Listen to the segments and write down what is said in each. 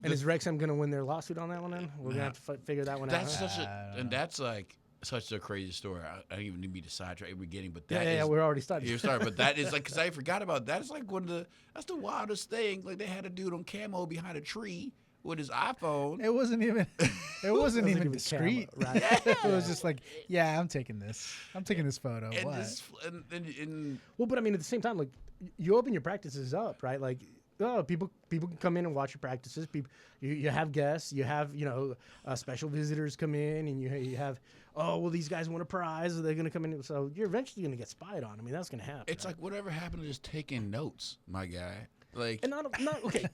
And is Wrexham going to win their lawsuit on that one then? We're going to have to figure that one That's out. that's like such a crazy story. I don't even need to be sidetracked at the beginning, but we're already starting. You're starting, but that is like, because I forgot about that. It's like that's the wildest thing. Like they had a dude on camo behind a tree with his iPhone. It wasn't even even discreet. Camera, right? It was just like, yeah, I'm taking this photo. And, What? Well, but I mean, at the same time, like you open your practices up, right? Like, people can come in and watch your practices. You have guests, you have special visitors come in, and you have these guys want a prize, are they going to come in? So you're eventually going to get spied on. I mean, that's going to happen. It's right? like whatever happened to just taking notes, my guy. Like, and not okay.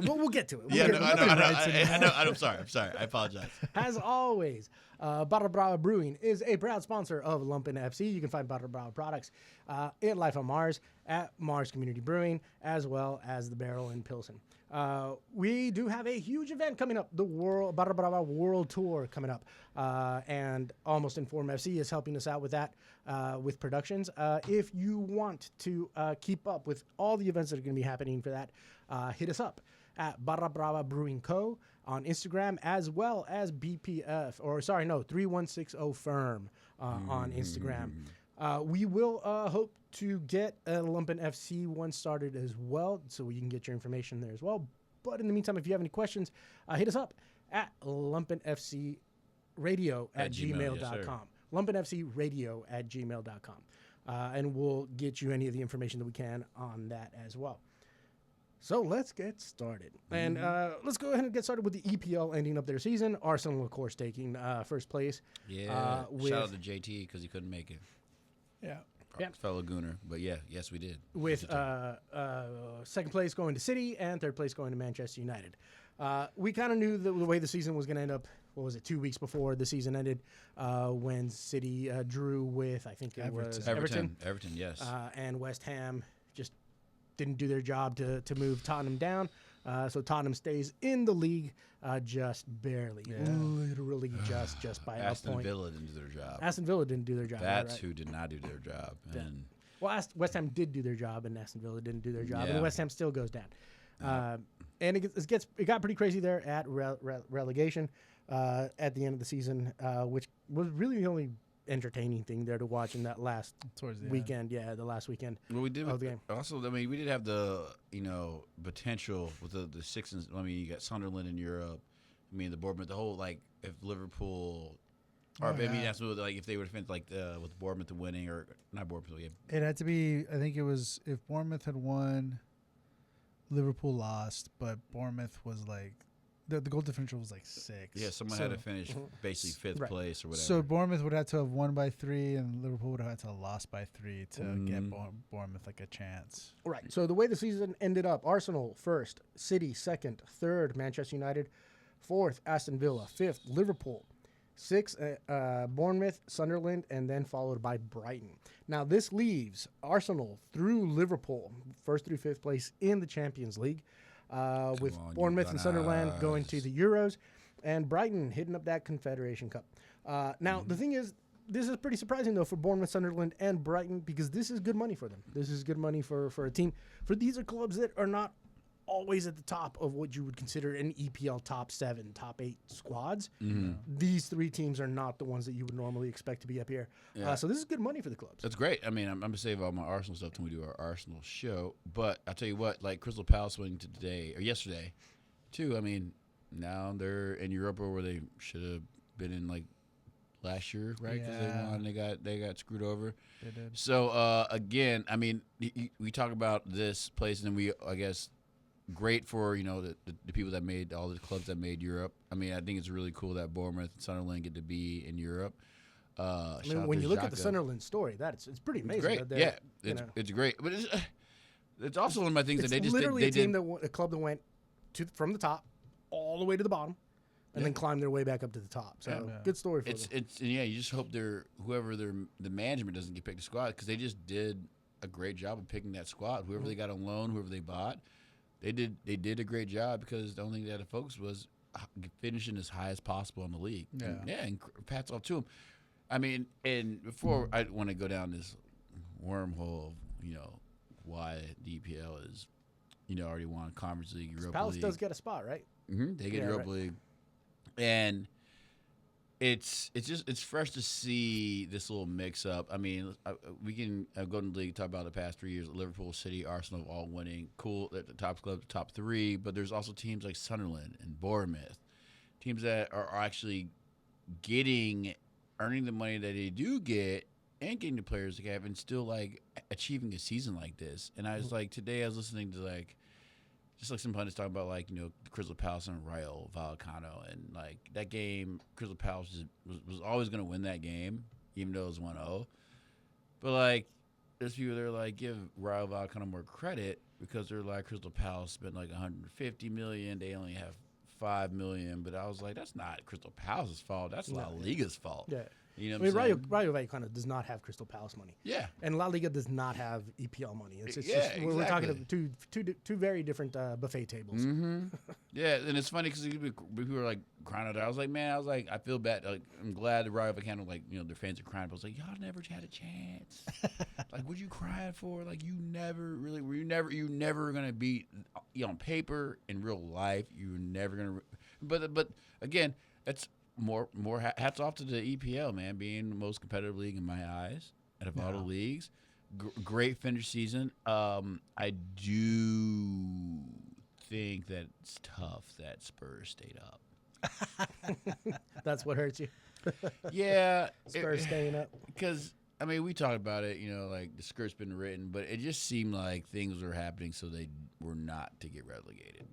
We'll get to it. I know. I'm sorry. I apologize. As always, Barra Brava Brewing is a proud sponsor of Lumpen FC. You can find Barra Brava products in Life on Mars at Mars Community Brewing, as well as the Barrel in Pilsen. We do have a huge event coming up, the Barra Brava World Tour coming up, and Almost Informed FC is helping us out with that, with productions. If you want to keep up with all the events that are going to be happening for that, hit us up at Barra Brava Brewing Co. on Instagram, as well as 3160 Firm on Instagram. We will hope to get a Lumpen FC one started as well, so you can get your information there as well. But in the meantime, if you have any questions, hit us up at lumpenfcradio@gmail.com. lumpenfcradio@gmail.com. And we'll get you any of the information that we can on that as well. So let's get started. And let's go ahead and get started with the EPL ending up their season. Arsenal, of course, taking first place. Yeah. Shout out to JT because he couldn't make it. Yeah. Fellow Gooner. But yes, we did. With second place going to City and third place going to Manchester United. We kind of knew the way the season was going to end up. What was it, 2 weeks before the season ended, when City drew with, I think it was Everton. Everton, yes. And West Ham just didn't do their job to move Tottenham down. So Tottenham stays in the league just barely. Yeah. Literally just by a point. Aston Villa didn't do their job. Aston Villa didn't do their job. That's right? who did not do their job. Yeah. And West Ham did do their job, and Aston Villa didn't do their job. Yeah. And West Ham still goes down. And it got pretty crazy there at relegation at the end of the season, which was really the only entertaining thing there to watch in that last weekend. Yeah, the last weekend. Well, we did of the game. Also, I mean, we did have the potential with the six. I mean, you got Sunderland in Europe. I mean, the Bournemouth, the whole if Liverpool. Or maybe that's like if they would have finished with Bournemouth winning, or not Bournemouth. Yeah. It had to be. I think it was if Bournemouth had won, Liverpool lost, but Bournemouth was like the goal differential was like 6. Yeah, someone had to finish basically fifth place or whatever. So Bournemouth would have to have won by 3, and Liverpool would have had to have lost by 3 to get Bournemouth like a chance. Right. So the way the season ended up: Arsenal first, City second, third Manchester United, fourth Aston Villa, fifth Liverpool, sixth Bournemouth, Sunderland, and then followed by Brighton. Now this leaves Arsenal through Liverpool, first through fifth place in the Champions League, with Bournemouth and Sunderland going to the Euros, and Brighton hitting up that Confederation Cup. Now the thing is, this is pretty surprising though for Bournemouth, Sunderland, and Brighton, because this is good money for them. This is good money for a team. These are clubs that are not always at the top of what you would consider an EPL top 7, top 8 squads. These 3 teams are not the ones that you would normally expect to be up here. Yeah. So this is good money for the clubs. That's great. I mean, I'm going to save all my Arsenal stuff when we do our Arsenal show. But I'll tell you what, like Crystal Palace winning today, or yesterday, too. I mean, now they're in Europa where they should have been in last year, right? Because they won, they got screwed over. They did. So, again, I mean, we talk about this place, and we, I guess, great for the people that made all the clubs that made Europe. I mean, I think it's really cool that Bournemouth and Sunderland get to be in Europe. I mean, when you look at the Sunderland story, it's pretty amazing. Great. It's great, but it's also one of my things that they just literally did. a club that went from the top all the way to the bottom, and then climbed their way back up to the top. So good story for them. You just hope whoever the management doesn't get picked the squad, because they just did a great job of picking that squad. Whoever they got on loan, whoever they bought. They did a great job, because the only thing that the focus was finishing as high as possible in the league. And hats off to them. I mean, and before I want to go down this wormhole of why the EPL is already won Conference League, Europa Palace League. does get a spot, right? They get Yeah, Europa right. League, and it's fresh to see this little mix up. I mean, we can go in the league, talk about the past 3 years. Liverpool, City, Arsenal all winning. Cool at the top club, the top three. But there's also teams like Sunderland and Bournemouth, teams that are actually earning the money that they do get, and getting the players they have, and still like achieving a season like this. And I was like, today I was listening to like. Just like some pundits talking about, like, Crystal Palace and Rayo Vallecano. And, like, that game, Crystal Palace was always going to win that game, even though it was 1-0. But, like, there's people that are like, give Rayo Vallecano more credit because they're like, Crystal Palace spent, like, $150 million. They only have $5 million. But I was like, that's not Crystal Palace's fault. That's La Liga's fault. Yeah. You know I what mean, I'm saying? Rayo Vallecano does not have Crystal Palace money. Yeah. And La Liga does not have EPL money. It's Yeah, just we're talking exactly. of two very different buffet tables. Mm-hmm. Yeah, and it's funny because people were like crying out there. I was like, man, I feel bad. Like, I'm glad the Rayo Vallecano, like, their fans are crying. But I was like, y'all never had a chance. Like, what you crying for? Like, you never gonna beat on paper in real life. You're never gonna. But again, that's more hats off to the EPL, man, being the most competitive league in my eyes out of all the leagues. Great finish season. I do think that it's tough that Spurs stayed up. That's what hurts you. Yeah, Spurs staying up. because I mean we talked about it. Like the script's been written, but it just seemed like things were happening so they were not to get relegated.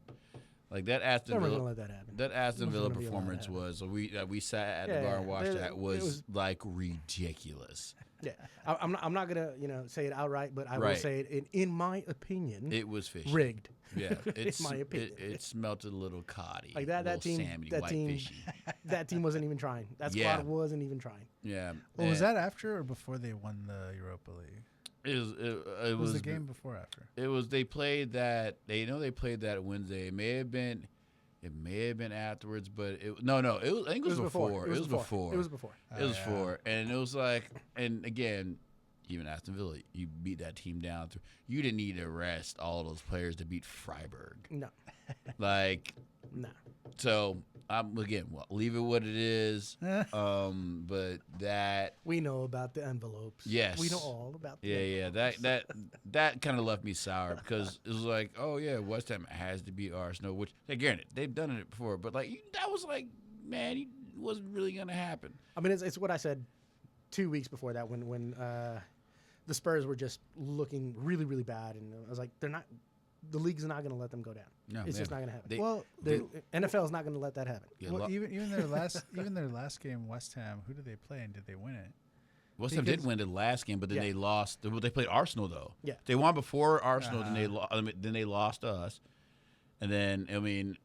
Like that Aston Never Villa, gonna let that happen. that Aston Never Villa gonna be allowed to performance happen. was. So we sat at the Yeah, bar and watched it that. Was, was- like ridiculous. Yeah, I'm not gonna say it outright, but I will Right. say it in my opinion. It was fishy. rigged. Yeah, it's my opinion. It smelt a little coddy. Like that a little team- salmony, that white team- fishy. That team wasn't even trying. That Yeah. squad wasn't even trying. Yeah. Well, was and that after or before they won the Europa League? It Was was the game before or after? It was. They played that. They played that Wednesday. It may have been afterwards, but no. It was. I think it was before. It was before. It was before. It was yeah. before, and it was like, and again, even Aston Villa, you beat that team down. You didn't need to rest all those players to beat Freiburg. No, Like, no. so leave it what it is. But that. We know about the envelopes. Yes. we know all about. The Yeah. That kind of left me sour because it was like, oh yeah, West Ham has to beat Arsenal, which granted they've done it before, but like that was like, man, it wasn't really gonna happen. I mean, it's what I said 2 weeks before that when the Spurs were just looking really, really bad, and I was like, the league's not going to let them go down. No, It's man. just not going to happen. They- Well, The NFL is not going to let that happen. Yeah, well, even their last game, West Ham. Who did they play and did they win it? West Ham did because- win the last game, but then Yeah. they lost. They played Arsenal though. Yeah. They won before Arsenal, then they lost to us, and then I mean,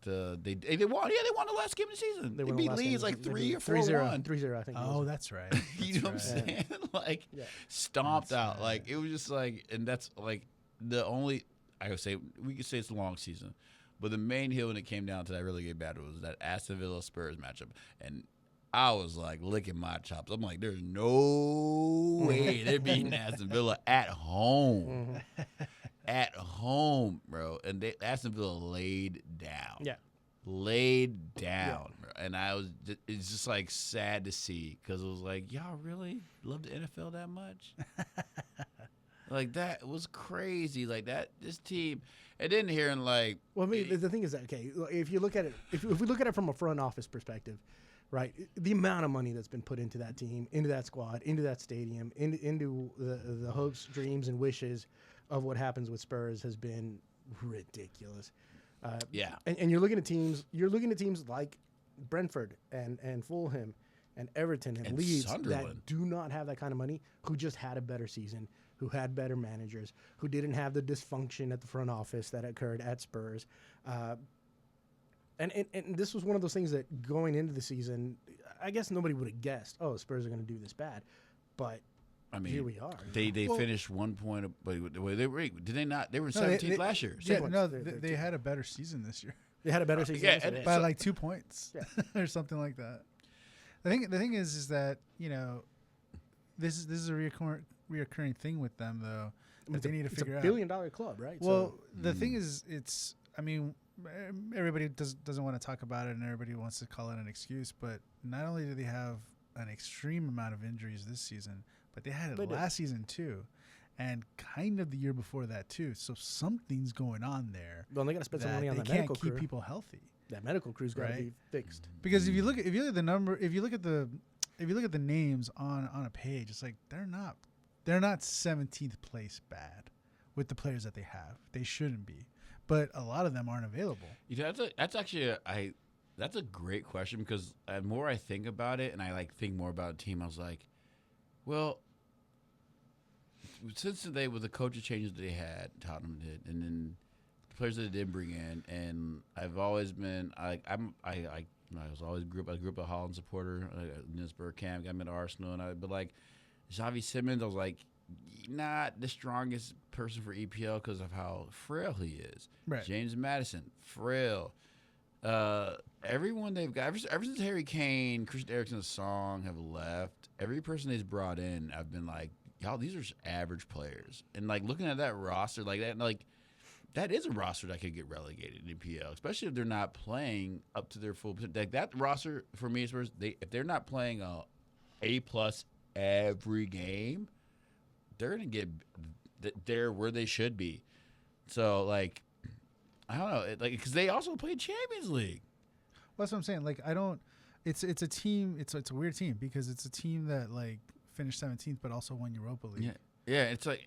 they won. Yeah, they won the last game of the season. They won the beat last game Leeds of like the- 3 or 3-0, 4-1. 3-0, I think. it Oh, was. that's right. You know what I'm That's right. saying? Like, Yeah. stomped That's out. right. Like, it was just like, and that's like the only, I would say, we could say it's a long season, but the main hill when it came down to that really good battle was that Aston Villa Spurs matchup. And I was like licking my chops. I'm like, there's no way they're beating Aston Villa at home. At home, bro. And Aston Villa laid down. Yeah. Laid down. Bro. And it's just like sad to see because it was like, y'all really love the NFL that much? Like, that was crazy. Like, this team, and then hearing like, Well, I mean, the thing is that, okay, if you look at it, if we look at it from a front office perspective, right, the amount of money that's been put into that team, into that squad, into that stadium, into the hopes, dreams, and wishes of what happens with Spurs has been ridiculous. yeah. And you're looking at teams like Brentford and Fulham and Everton and Leeds Sunderland. that do not have that kind of money, who just had a better season, who had better managers, who didn't have the dysfunction at the front office that occurred at Spurs. And this was one of those things that going into the season, I guess nobody would have guessed, oh, Spurs are going to do this bad. But I mean, here we are. They Well- finished 1 point. But they were, did they not? They were No, they- 17th last year. Yeah, points. no, They're they had a better season this year They had a better season. yeah, this year, and by So- like 2 points Yeah. or something like that. The thing is that this is a reoccurring thing with them though that they need to it's figure a out. $1 billion club, right? Well, the thing is, it's. I mean, everybody doesn't want to talk about it, and everybody wants to call it an excuse. But not only do they have an extreme amount of injuries this season, but they had it last season too, and kind of the year before that too. So something's going on there. Well, they got to spend some money on that medical crew. They can't keep people healthy. That medical crew's got to be fixed. Because if you look at the number, if you look at the names on a page, it's like they're not 17th place bad with the players that they have. They shouldn't be, but a lot of them aren't available. That's actually that's a great question, because the more I think about it and I like think more about a team, I was like, well, since today with the coaching changes that they had, Tottenham did, and then the players that they did bring in, and I've always been I was always grew up a Holland supporter, Nisberg camp, got me to Arsenal, but like Xavi Simons, I was like, not the strongest person for EPL because of how frail he is. Right. James Maddison, frail. Everyone they've got ever since Harry Kane, Christian Eriksen's Song have left, every person they've brought in, I've been like, y'all, these are just average players. And like looking at that roster like that, like that is a roster that could get relegated in EPL, especially if they're not playing up to their full potential. Like that roster for me is where if they're not playing A+ every game, they're gonna get they're where they should be. So like, I don't know, because they also play Champions League. Well, that's what I'm saying. Like I don't. It's a team. It's a weird team because it's a team that like finished 17th, but also won Europa League. Yeah. It's like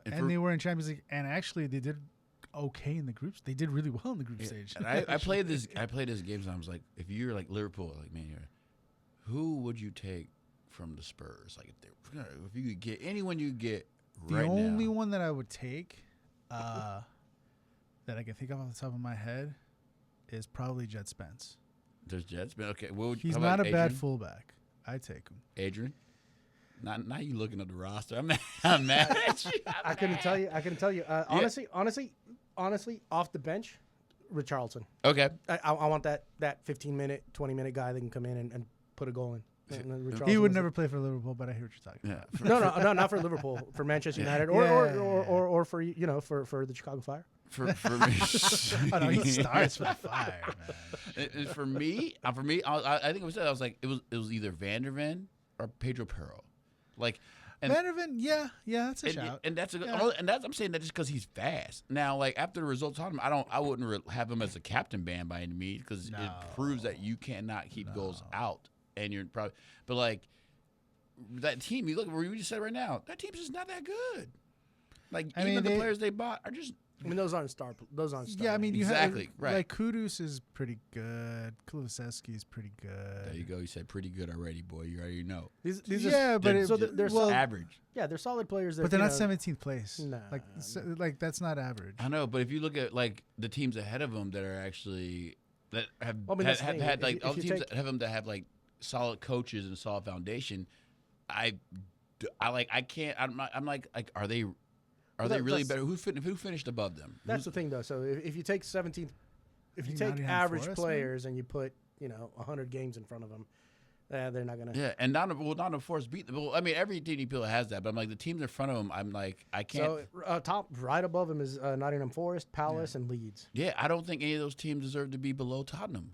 and they were in Champions League, and actually they did okay in the groups. They did really well in the group stage. And I played this games, and I was like, if you're like Liverpool, like man, who would you take from the Spurs? Like if you could get anyone, you get right now. The only one that I would take, that I can think of off the top of my head, is probably Jet Spence. There's Jet Spence. Okay, he's not a bad fullback. I take him. Adrian. Not you looking at the roster. I'm mad at you. I couldn't tell you. Honestly, off the bench, Richarlison. Okay. I want that 15-minute, 20-minute guy that can come in and put a goal in. He would never play for Liverpool, but I hear what you're talking about. No, not for Liverpool. For Manchester United, or for for the Chicago Fire. For me, I know he starts for the Fire, man. For me, I think I was like, it was either Van der Ven or Pedro Porro. Like, Van der Ven, yeah, that's a shout. And that's I'm saying that just because he's fast. Now, like after the results on him, I wouldn't have him as a captain band by any means, because it proves that you cannot keep goals out, and you're probably. But like that team, you look where we just said right now, that team's just not that good. Like the players they bought are just. I mean, those aren't star. Yeah, I mean, you exactly have, right. Like Kudus is pretty good. Kulusevski is pretty good. There you go. You said pretty good already, boy. You already know. They're average. Yeah, they're solid players. But they're not 17th place. Nah, like that's not average. I know, but if you look at like the teams ahead of them that are actually that have had like all the teams that have them that have like solid coaches and solid foundation, I'm like, are they? Are they really better? Who finished above them? That's the thing, though. So if you take 17th, if you take average players and you put 100 games in front of them, they're not gonna. Yeah, and Nottingham Forest beat them. Well, I mean, every TDP has that, but I'm like the teams in front of them. I'm like, I can't. So top right above them is Nottingham Forest, Palace, and Leeds. Yeah, I don't think any of those teams deserve to be below Tottenham.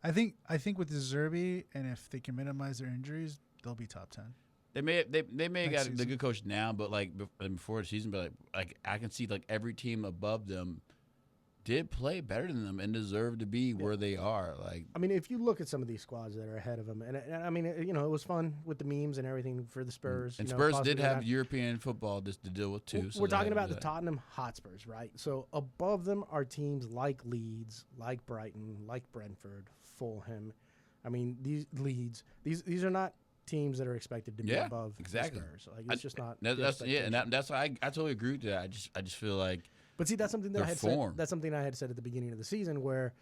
I think with the Zerbi, and if they can minimize their injuries, they'll be top 10. They may have got the good coach now, but like before the season, but like I can see like every team above them did play better than them and deserve to be where they are. Like, I mean, if you look at some of these squads that are ahead of them, and I mean, it was fun with the memes and everything for the Spurs. And Spurs did have European football just to deal with too. We're talking about the Tottenham Hotspurs, right? So above them are teams like Leeds, like Brighton, like Brentford, Fulham. I mean, these are not teams that are expected to be above exactly. the Spurs. Like, it's just not. That's why I totally agree with that. I just feel like. But see, that's something that I had said at the beginning of the season. Where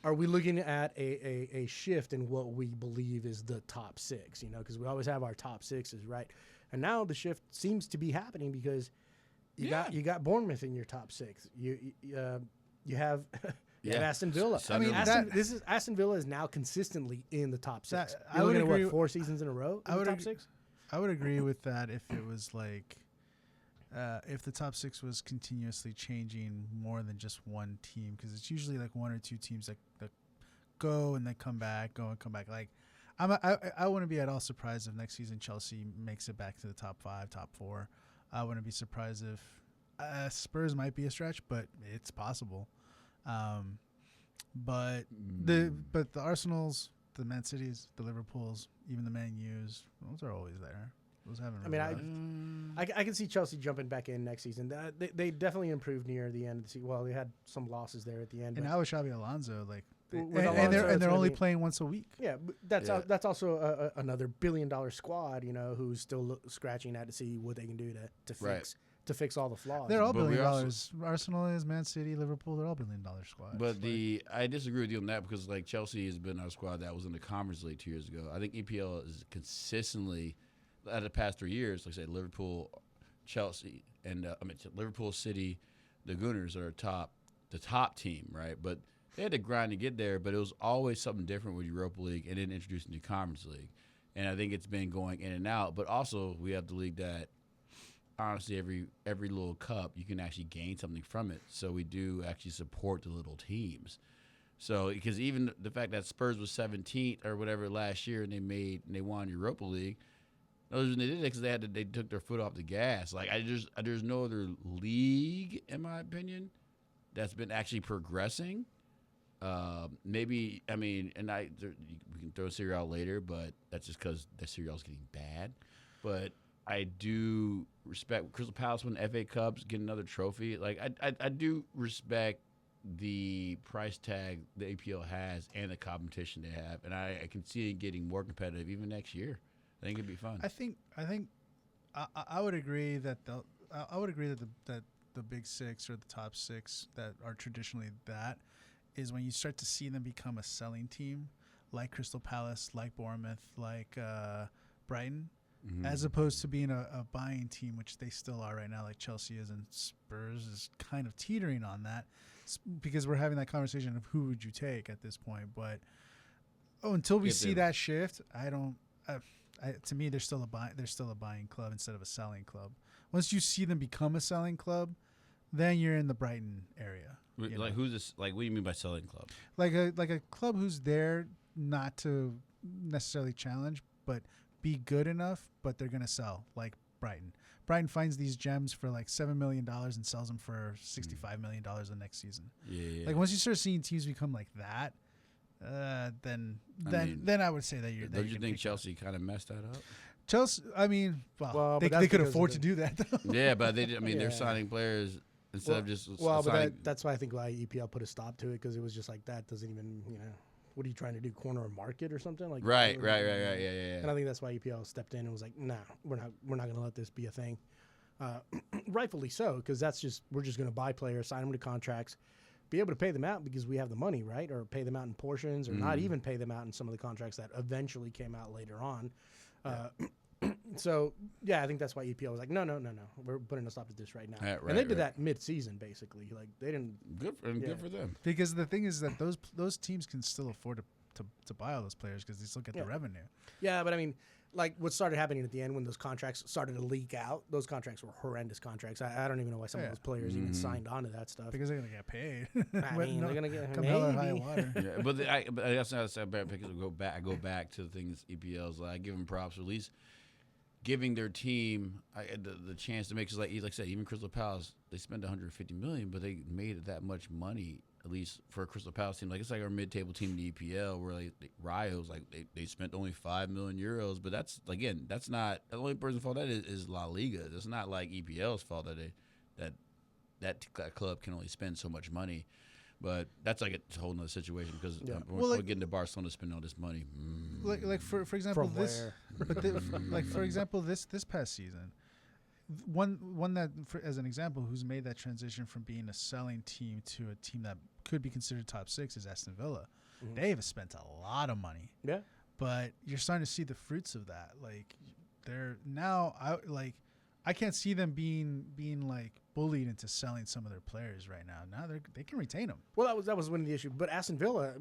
are we looking at a shift in what we believe is the top six? Because we always have our top sixes, right? And now the shift seems to be happening because you got Bournemouth in your top six. You have. Yeah, Aston Villa. I mean, Aston Villa is now consistently in the top six. I would agree. 4 seasons in a row in the top six? I would agree with that if it was like if the top 6 was continuously changing more than just one team, because it's usually like one or two teams that go and then come back, go and come back. Like, I wouldn't be at all surprised if next season Chelsea makes it back to the top 5, top 4. I wouldn't be surprised if Spurs might be a stretch, but it's possible. But the Arsenals, the Man Cities, the Liverpools, even the Man U's, those are always there. Those haven't. Really I can see Chelsea jumping back in next season. They definitely improved near the end of the season. Well, they had some losses there at the end. And now with Xabi Alonso, like, Alonso, they're only playing once a week. Yeah, but that's also another $1 billion squad, who's still scratching at to see what they can do to fix all the flaws. They're all $1 billion. Arsenal is, Man City, Liverpool, they're all $1 billion squads. But I disagree with you on that, because like Chelsea has been our squad that was in the Conference League 2 years ago. I think EPL is consistently, out of the past 3 years, like I said, Liverpool, Chelsea, and Liverpool, City, the Gunners are the top team, right? But they had to grind to get there, but it was always something different with Europa League and then introducing the Conference League. And I think it's been going in and out. But also, we have the league that, honestly, every little cup, you can actually gain something from it. So we do actually support the little teams. So, because even the fact that Spurs was 17th or whatever last year and they won Europa League, the reason they did it because they took their foot off the gas. Like, there's no other league, in my opinion, that's been actually progressing. Maybe, I mean, we can throw Serie A later, but that's just because the Serie A is getting bad. But I do respect Crystal Palace win FA Cups, get another trophy. Like, I do respect the price tag the APL has and the competition they have, and I can see it getting more competitive even next year. I think it'd be fun. I would agree that that the big 6 or the top 6 that are traditionally that is when you start to see them become a selling team, like Crystal Palace, like Bournemouth, like Brighton, as opposed to being a buying team, which they still are right now, like Chelsea is, and Spurs is kind of teetering on that, because we're having that conversation of who would you take at this point. But until we see that shift, to me, they're still a buying club instead of a selling club. Once you see them become a selling club, then you're in the Brighton area. Like, who's this? Like, what do you mean by selling club? Like a club who's there not to necessarily challenge, but be good enough, but they're gonna sell. Like Brighton. Brighton finds these gems for like $7 million and sells them for $65 million the next season. Yeah. Like, once you start seeing teams become like that, then I would say that you're. Don't you think Chelsea kind of messed that up? Chelsea, I mean, they could afford to do that, though. Yeah, but they're signing players instead of just. But that's why I think why EPL put a stop to it, because it was just like, that doesn't even, what are you trying to do, corner a market or something? Like, right, yeah. And I think that's why EPL stepped in and was like, nah, we're not going to let this be a thing. Rightfully so, because we're just going to buy players, sign them to contracts, be able to pay them out because we have the money, right? Or pay them out in portions, or not even pay them out in some of the contracts that eventually came out later on. So, yeah, I think that's why EPL was like, no, we're putting a stop to this right now. And they did that mid-season, basically. Like, they didn't. Good for them. Because the thing is that those teams can still afford to buy all those players because they still get the revenue. Yeah, but I mean, like, what started happening at the end when those contracts started to leak out, those contracts were horrendous contracts. I don't even know why some of those players even signed on to that stuff. Because they're going to get paid. I mean, they're going to get come hell or high water. Yeah, but I guess I go back to the things EPL's like. I give them props, or at least giving their team the chance to make. Because like I said, even Crystal Palace, they spent $150 million, but they made that much money. At least for a Crystal Palace team, like, it's like our mid-table team in the EPL, where like Rio's, like, they spent only €5 million, but that's not the only person's fault. That is La Liga. It's not like EPL's fault that club can only spend so much money. But that's like a whole nother situation, because we're getting to Barcelona to spend all this money. Like for example, for example, this past season. One that, as an example, who's made that transition from being a selling team to a team that could be considered top 6 is Aston Villa. Mm-hmm. They have spent a lot of money. Yeah. But you're starting to see the fruits of that. Like, they're now I can't see them being like bullied into selling some of their players right now. Now they can retain them. Well, that was one of the issues. But Aston Villa,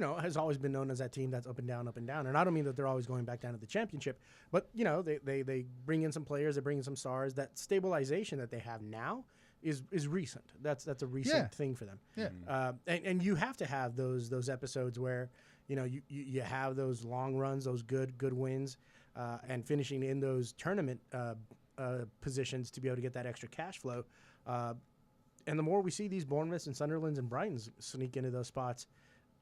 has always been known as that team that's up and down, up and down. And I don't mean that they're always going back down to the championship, but they bring in some players, they bring in some stars. That stabilization that they have now is recent. That's a recent thing for them. Yeah. And you have to have those episodes where you have those long runs, those good wins, and finishing in those tournament positions to be able to get that extra cash flow. And the more we see these Bournemouths and Sunderlands and Brightons sneak into those spots,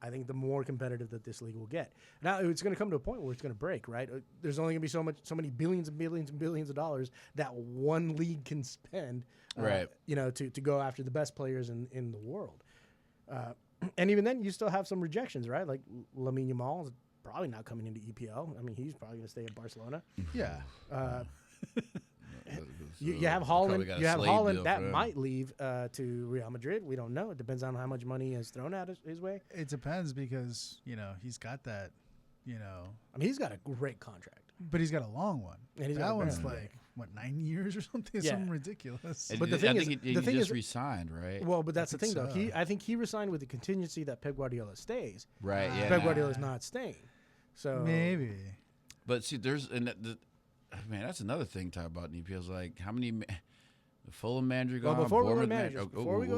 I think the more competitive that this league will get. Now, it's going to come to a point where it's going to break, right? There's only going to be so many billions and billions and billions of dollars that one league can spend, right? To go after the best players in the world. And even then, you still have some rejections, right? Like Lamine Yamal is probably not coming into EPL. I mean, he's probably going to stay in Barcelona. Yeah. You have Holland. You have Holland that might leave to Real Madrid. We don't know. It depends on how much money is thrown at his way. It depends because he's got that. I mean, he's got a great contract, but he's got a long one. And that one's like 9 years or something? Something ridiculous. But the thing is, he just resigned, right? Well, but that's the thing, though. I think he resigned with the contingency that Pep Guardiola stays. Right. Yeah. Pep Guardiola's not staying. So maybe. But see, man, that's another thing to talk about in EPL is like how many the Fulham manager gone. Well, before we go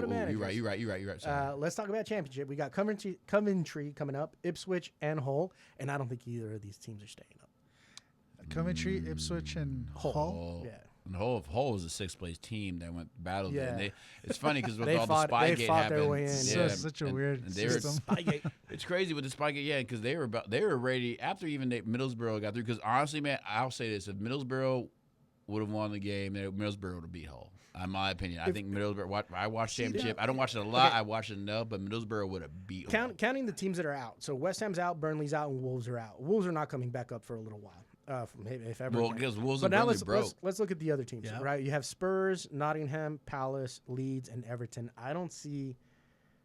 to managers, you're right. Sorry. Let's talk about championship. We got Coventry coming up, Ipswich and Hull, and I don't think either of these teams are staying up. Coventry, Ipswich, and Hull. Yeah. And Hull was a 6th place team that went battled. Yeah. And it's funny because with all the Spygate happened, their way in. Such a weird system. Spygate. It's crazy with the Spygate, because they were ready after even Middlesbrough got through. Because honestly, man, I'll say this: if Middlesbrough would have won the game, then Middlesbrough would have beat Hull. In my opinion, I think Middlesbrough. I watched Championship. I don't watch it a lot. Okay. I watch it enough, but Middlesbrough would have beat Hull. Counting the teams that are out, so West Ham's out, Burnley's out, and Wolves are out. Wolves are not coming back up for a little while. If ever. Well, because Wolves but and now Burnley broke. Let's look at the other teams, right? You have Spurs, Nottingham, Palace, Leeds, and Everton. I don't see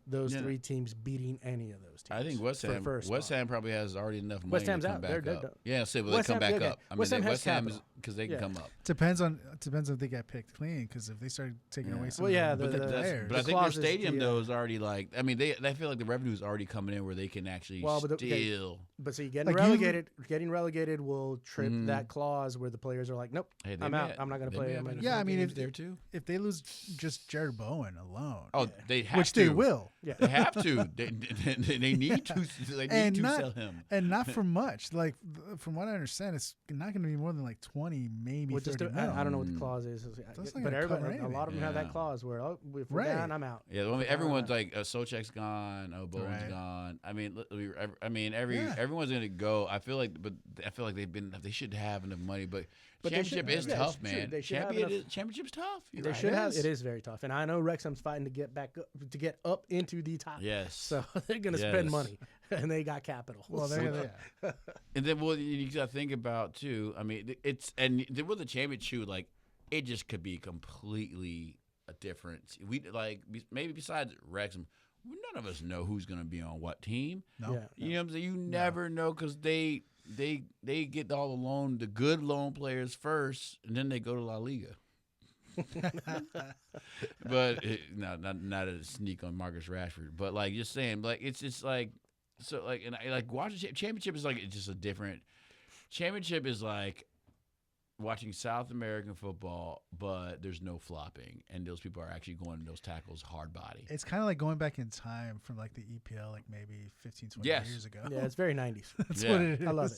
those three teams beating any of those teams. I think West Ham probably has already enough money West Ham's to come out. back They're up. done. Yeah, say, but they come back up. I mean, West Ham is because they can come up. Depends on if they get picked clean. Because if they start taking away some, but I think their stadium though is already like. I mean, they feel like the revenue is already coming in where they can actually steal. But so getting relegated. Getting relegated will trip that clause where the players are like, nope, I'm out. I'm not going to play. I mean, if they lose just Jared Bowen alone, they have which to. They will. Yeah, they have to. They need to. They need to sell him, and not for much. Like from what I understand, it's not going to be more than like 20, maybe 30 mil. I don't know what the clause is, but everybody, a lot of them have that clause where if we're down, I'm out. Yeah, everyone's like, Souček's gone, Bowen's gone. I mean, everyone's going to go. I feel like they should have enough money, but championship is tough, man. Championship's tough. They should have. It is very tough, and I know Wrexham's fighting to get back up into the top. Yes. So they're going to spend money, and they got capital. Well, there. And then, you got to think about too. I mean, with the championship, like it just could be completely a difference. Maybe besides Wrexham, none of us know who's going to be on what team. No, you know what I'm saying. You never know because they get all the good loan players first, and then they go to La Liga. But not a sneak on Marcus Rashford, but like just saying, like it's just like so like and I like watching championship is like it's just a different championship is like watching South American football, but there's no flopping, and those people are actually going those tackles hard body. It's kind of like going back in time from like the EPL, like maybe 15, 20 years ago. Yeah, it's very 90s. That's what it is. I love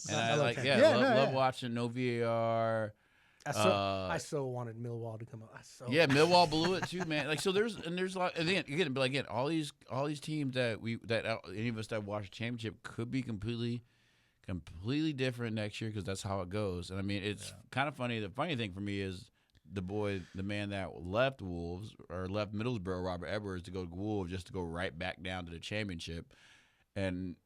it. And I love watching no VAR. I so wanted Millwall to come up. Millwall blew it too, man. Like so, there's a lot. And again, all these teams that any of us that watch championship could be completely different next year because that's how it goes. And I mean, it's kind of funny. The funny thing for me is the man that left Wolves or left Middlesbrough, Robert Edwards, to go to Wolves just to go right back down to the championship, and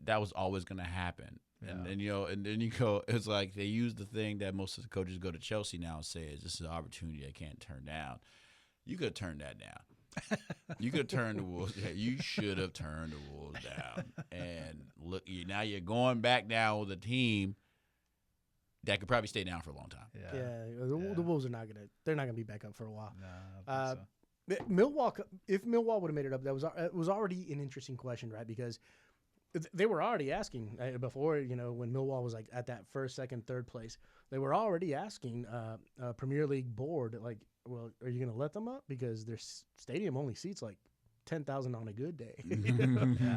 that was always going to happen. Yeah. And then you go. It's like they use the thing that most of the coaches go to Chelsea now and say, "This is an opportunity I can't turn down." You could have turned that down. You could have turned the Wolves. Yeah, you should have turned the Wolves down. And look, now you're going back down with a team that could probably stay down for a long time. The Wolves are not gonna. They're not gonna be back up for a while. No, I don't think so. Millwall. If Millwall would have made it up, it was already an interesting question, right? Because they were already asking before, when Millwall was like at that first, second, third place, they were already asking Premier League board, like, well, are you going to let them up? Because their stadium only seats like 10,000 on a good day,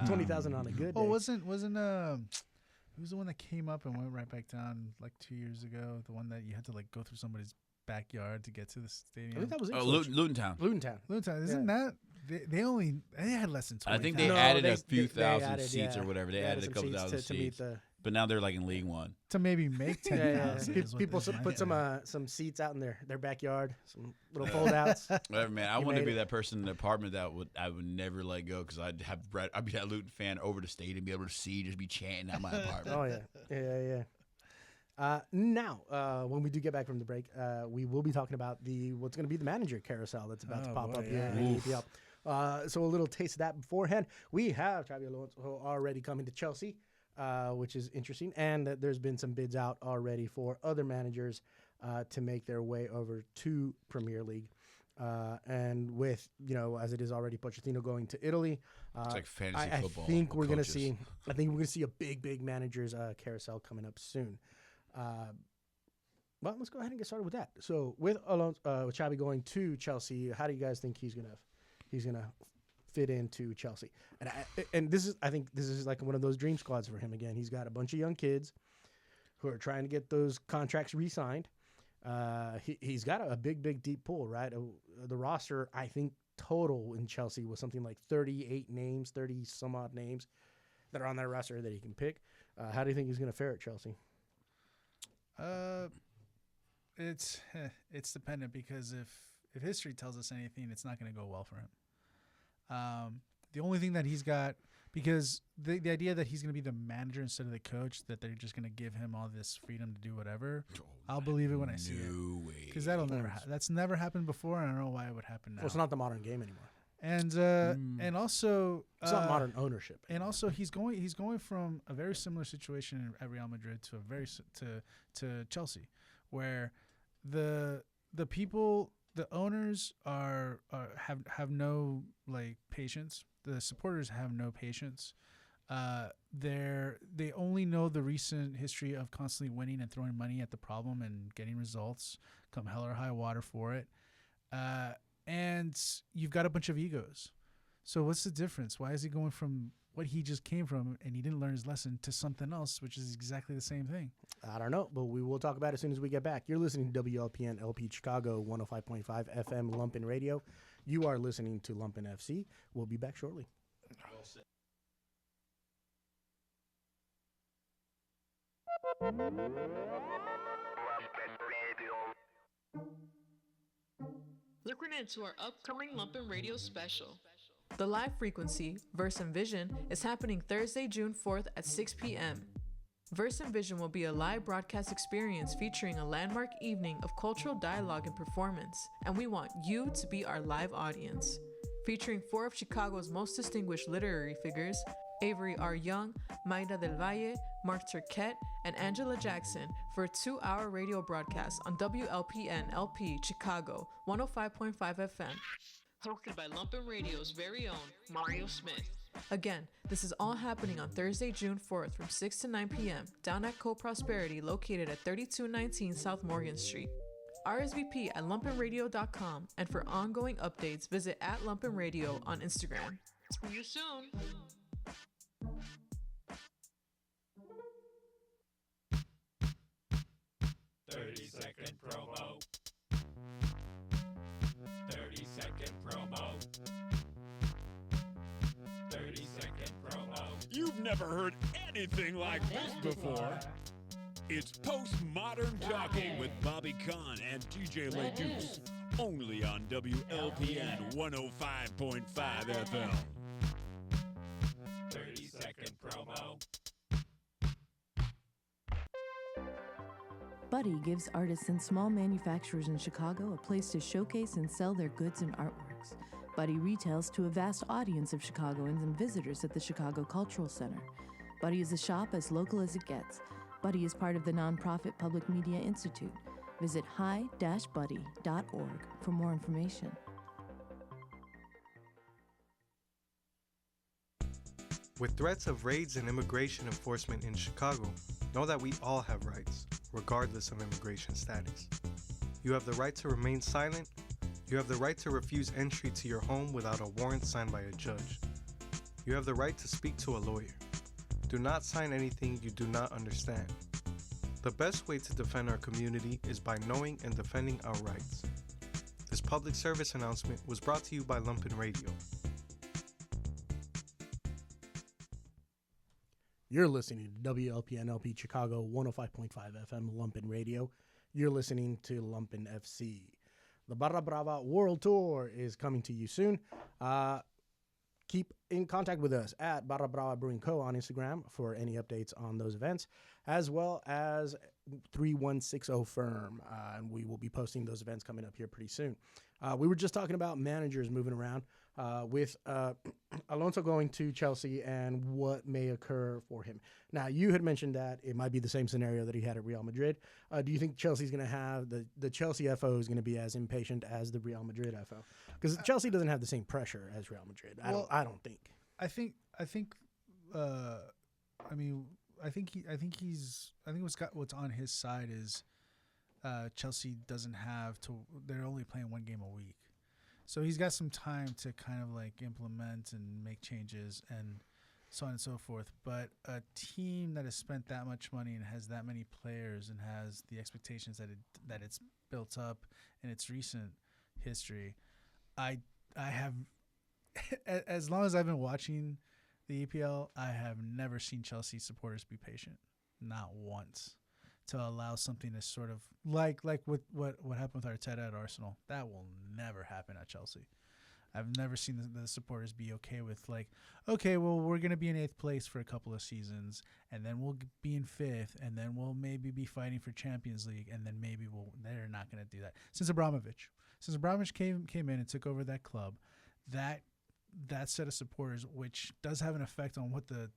20,000 on a good day. Oh, wasn't who was the one that came up and went right back down like 2 years ago? The one that you had to like go through somebody's backyard to get to the stadium. I think that was Luton Town. Luton. Isn't that they had less than 20? I think they added a few thousand seats or whatever. They added a couple thousand seats. But now they're like in League One. To maybe make 10,000. People put some seats out in their backyard, some little foldouts. Whatever, man. I want to be that person in the apartment that I would never let go because I'd be that Luton fan over the stadium, be able to see, just be chanting at my apartment. Oh yeah. Now, when we do get back from the break, we will be talking about what's going to be the manager carousel that's about to pop up here in EPL. So a little taste of that beforehand. We have Xabi Alonso already coming to Chelsea, which is interesting, and there's been some bids out already for other managers to make their way over to Premier League. And with, as it is already Pochettino going to Italy, it's like fantasy football. I think we're going to see a big managers carousel coming up soon. Well, let's go ahead and get started with that. So with Xabi going to Chelsea, how do you guys think he's gonna fit into Chelsea? And I think this is like one of those dream squads for him again. He's got a bunch of young kids who are trying to get those contracts re-signed. He's got a big deep pool, right? The roster, I think, total in Chelsea was something like 38 names, 30 some odd names that are on that roster that he can pick. How do you think he's going to fare at Chelsea? It's dependent, because if history tells us anything, it's not going to go well for him. The only thing that he's got, because the idea that he's going to be the manager instead of the coach, that they're just going to give him all this freedom to do whatever, I'll believe it when I see it. Because that's never happened before, and I don't know why it would happen now. Well, it's not the modern game anymore. And also it's not modern ownership. And also he's going from a very similar situation at Real Madrid to Chelsea, where the people, the owners have no like patience. The supporters have no patience. They only know the recent history of constantly winning and throwing money at the problem and getting results, come hell or high water for it. And you've got a bunch of egos. So what's the difference? Why is he going from what he just came from and he didn't learn his lesson to something else, which is exactly the same thing? I don't know, but we will talk about it as soon as we get back. You're listening to WLPN LP Chicago 105.5 FM Lumpen Radio. You are listening to Lumpen FC. We'll be back shortly. Looking into our upcoming Lumpen Radio special. The live frequency, Verse and Vision, is happening Thursday, June 4th at 6 p.m. Verse and Vision will be a live broadcast experience featuring a landmark evening of cultural dialogue and performance, and we want you to be our live audience. Featuring 4 of Chicago's most distinguished literary figures, Avery R. Young, Maida del Valle, Mark Turquette, and Angela Jackson for a 2-hour radio broadcast on WLPN LP Chicago 105.5 FM. Hosted by Lumpen Radio's very own Mario Smith. Again, this is all happening on Thursday, June 4th from 6 to 9 p.m. down at Co-Prosperity, located at 3219 South Morgan Street. RSVP at lumpenradio.com, and for ongoing updates, visit at Lumpen Radio on Instagram. See you soon. Promo. 30-second promo. 30-second promo. You've never heard anything like this before. It's Postmodern Talking with Bobby Kahn and DJ LeDuce. Only on WLPN 105.5 FM. 30-second promo. Buddy gives artists and small manufacturers in Chicago a place to showcase and sell their goods and artworks. Buddy retails to a vast audience of Chicagoans and visitors at the Chicago Cultural Center. Buddy is a shop as local as it gets. Buddy is part of the nonprofit Public Media Institute. Visit hi-buddy.org for more information. With threats of raids and immigration enforcement in Chicago, know that we all have rights, regardless of immigration status. You have the right to remain silent. You have the right to refuse entry to your home without a warrant signed by a judge. You have the right to speak to a lawyer. Do not sign anything you do not understand. The best way to defend our community is by knowing and defending our rights. This public service announcement was brought to you by Lumpen Radio. You're listening to WLPNLP Chicago 105.5 FM Lumpen Radio. You're listening to Lumpen FC. The Barra Brava World Tour is coming to you soon. Keep in contact with us at Barra Brava Brewing Co. on Instagram for any updates on those events, as well as 3160 Firm. And we will be posting those events coming up here pretty soon. We were just talking about managers moving around with Alonso going to Chelsea and what may occur for him. Now, you had mentioned that it might be the same scenario that he had at Real Madrid. Do you think Chelsea's going to have the Chelsea FO is going to be as impatient as the Real Madrid FO? Because Chelsea doesn't have the same pressure as Real Madrid. I don't think. I think what's on his side is Chelsea doesn't have to. They're only playing one game a week, so he's got some time to kind of like implement and make changes and so on and so forth. But a team that has spent that much money and has that many players and has the expectations that it's built up in its recent history, I have. As long as I've been watching the EPL, I have never seen Chelsea supporters be patient, not once, to allow something to sort of like what happened with Arteta at Arsenal. That will never happen at Chelsea. I've never seen the supporters be okay with like, okay, well, we're going to be in 8th place for a couple of seasons, and then we'll be in 5th, and then we'll maybe be fighting for Champions League, and then maybe they're not going to do that. Since Abramovich came in and took over that club, that set of supporters, which does have an effect on what the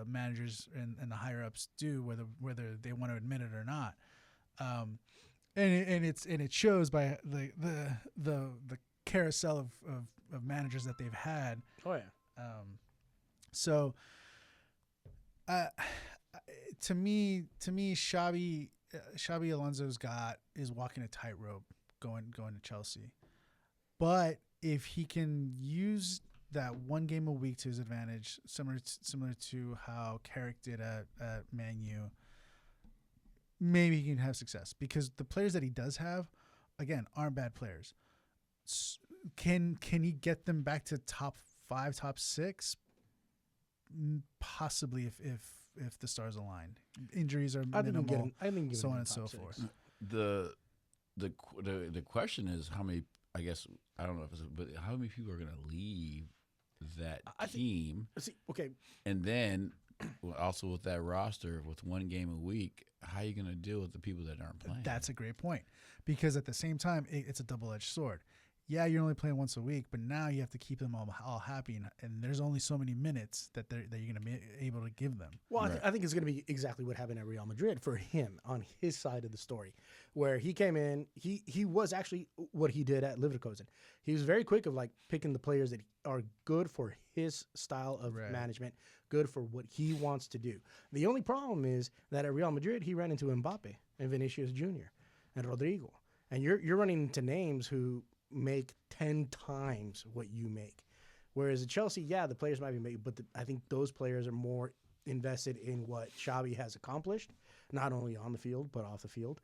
managers and the higher ups do, whether they want to admit it or not, and it shows by the carousel of managers that they've had. Oh yeah. So, to me, Xabi Alonso's is walking a tightrope going to Chelsea, but if he can use that one game a week to his advantage, similar to how Carrick did at Man U, maybe he can have success because the players that he does have, again, aren't bad players. Can he get them back to top 5, top 6? Possibly if the stars align. Injuries are minimal, so on and so forth. The question is how many. I guess I don't know if it's, but how many people are going to leave that team? Okay, and then also with that roster with one game a week, how are you going to deal with the people that aren't playing? That's a great point, because at the same time, it's a double-edged sword. Yeah, you're only playing once a week, but now you have to keep them all happy, and there's only so many minutes that you're going to be able to give them. Well, I think it's going to be exactly what happened at Real Madrid for him on his side of the story, where he came in. He was actually what he did at Leverkusen. He was very quick of like picking the players that are good for his style of management, good for what he wants to do. The only problem is that at Real Madrid he ran into Mbappe and Vinicius Jr. and Rodrigo, and you're running into names who make 10 times what you make. Whereas at Chelsea, the players might be making, but I think those players are more invested in what Xavi has accomplished, not only on the field, but off the field,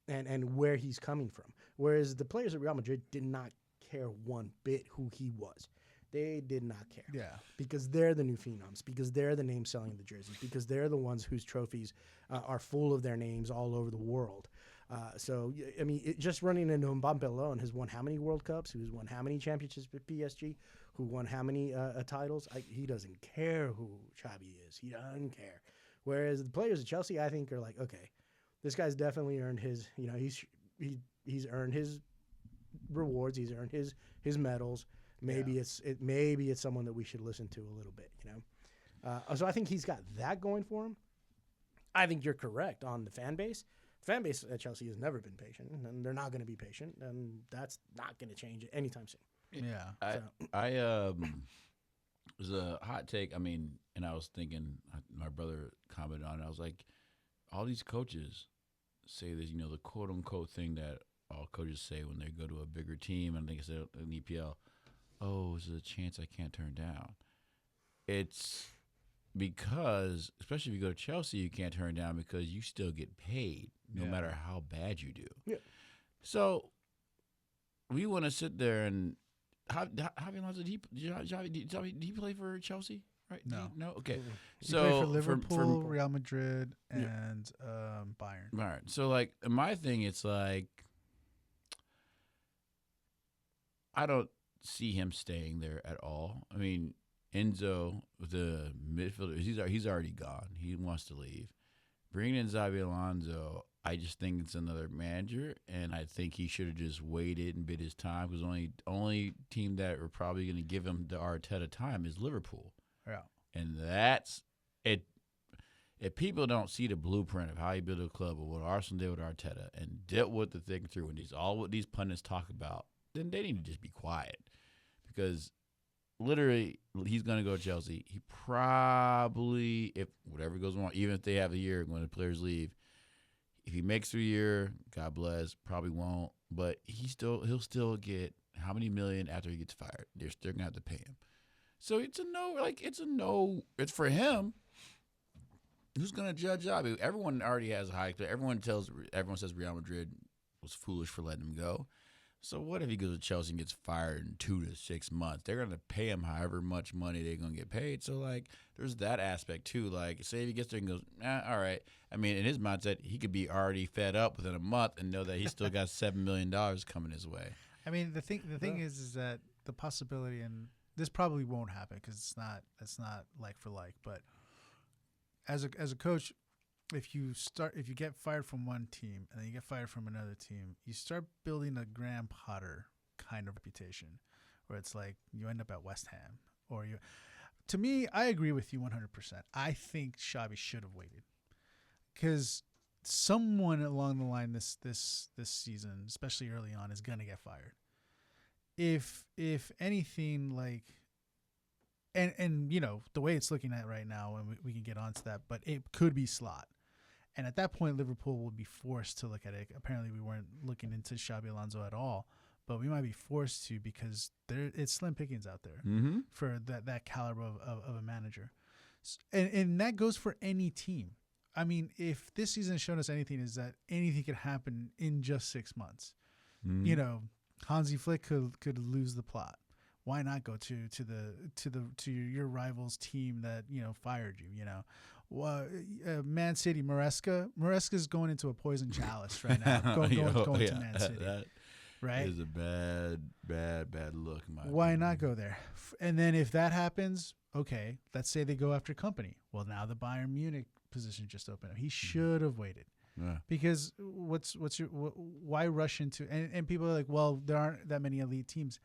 and where he's coming from. Whereas the players at Real Madrid did not care one bit who he was. They did not care. Yeah. Because they're the new phenoms, because they're the names selling the jerseys, because they're the ones whose trophies are full of their names all over the world. So, I mean, just running into Mbappe alone has won how many World Cups, who's won how many championships with PSG, who won how many titles. He doesn't care who Xavi is. He doesn't care. Whereas the players at Chelsea, I think, are like, okay, this guy's definitely earned his, he's earned his rewards. He's earned his medals. Maybe it's someone that we should listen to a little bit, So I think he's got that going for him. I think you're correct on the fan base. Fan base at Chelsea has never been patient, and they're not going to be patient, and that's not going to change anytime soon. Yeah. was a hot take. I mean, and I was thinking, my brother commented on it. I was like, all these coaches say this, the quote unquote thing that all coaches say when they go to a bigger team. And I think it's an EPL. Oh, is there a chance I can't turn down? It's because, especially if you go to Chelsea, you can't turn down because you still get paid no matter how bad you do. Yeah. So we want to sit there and Javi Alonso, did he play for Chelsea? Right? No. No? Okay. Mm-mm. He So played for Liverpool, from Real Madrid, and Bayern. Right. So, like, my thing, it's like, I don't see him staying there at all. I mean, Enzo, the midfielder, he's already gone. He wants to leave. Bringing in Xabi Alonso, I just think it's another manager, and I think he should have just waited and bid his time because only team that are probably going to give him the Arteta time is Liverpool. Yeah. And that's it. If people don't see the blueprint of how you build a club or what Arsenal did with Arteta and dealt with the thing through and all what these pundits talk about, then they need to just be quiet. Because literally, he's going to go to Chelsea. He probably, if whatever goes wrong, even if they have a year when the players leave, if he makes 3 year, God bless, probably won't. But he'll still get how many million after he gets fired? They're still going to have to pay him. So it's a no. It's for him. Who's going to judge Xabi? Everyone already has a high. Everyone says Real Madrid was foolish for letting him go. So what if he goes to Chelsea and gets fired in 2 to 6 months? They're going to pay him however much money they're going to get paid. So, like, there's that aspect, too. Like, say if he gets there and goes, all right. I mean, in his mindset, he could be already fed up within a month and know that he's still got $7 million coming his way. I mean, the thing is that the possibility, and this probably won't happen because it's not like for like. But as a coach, if you get fired from one team and then you get fired from another team, you start building a Graham Potter kind of reputation, where it's like you end up at West Ham or you. To me, I agree with you 100%. I think Xabi should have waited because someone along the line this season, especially early on, is gonna get fired. If anything, like, and the way it's looking at right now, and we can get onto that, but it could be Slot. And at that point, Liverpool will be forced to look at it. Apparently, we weren't looking into Xabi Alonso at all, but we might be forced to because it's slim pickings out there for that caliber of a manager. And that goes for any team. I mean, if this season has shown us anything, is that anything could happen in just 6 months. Hansi Flick could lose the plot. Why not go to your rival's team that fired you? Man City, Maresca's going into a poison chalice right now. Going to Man City. That right? is a bad look. Why not go there? And then if that happens, okay, let's say they go after Company. Well, now the Bayern Munich position just opened up. He should have waited. Yeah. Because why rush into and people are like, well, there aren't that many elite teams.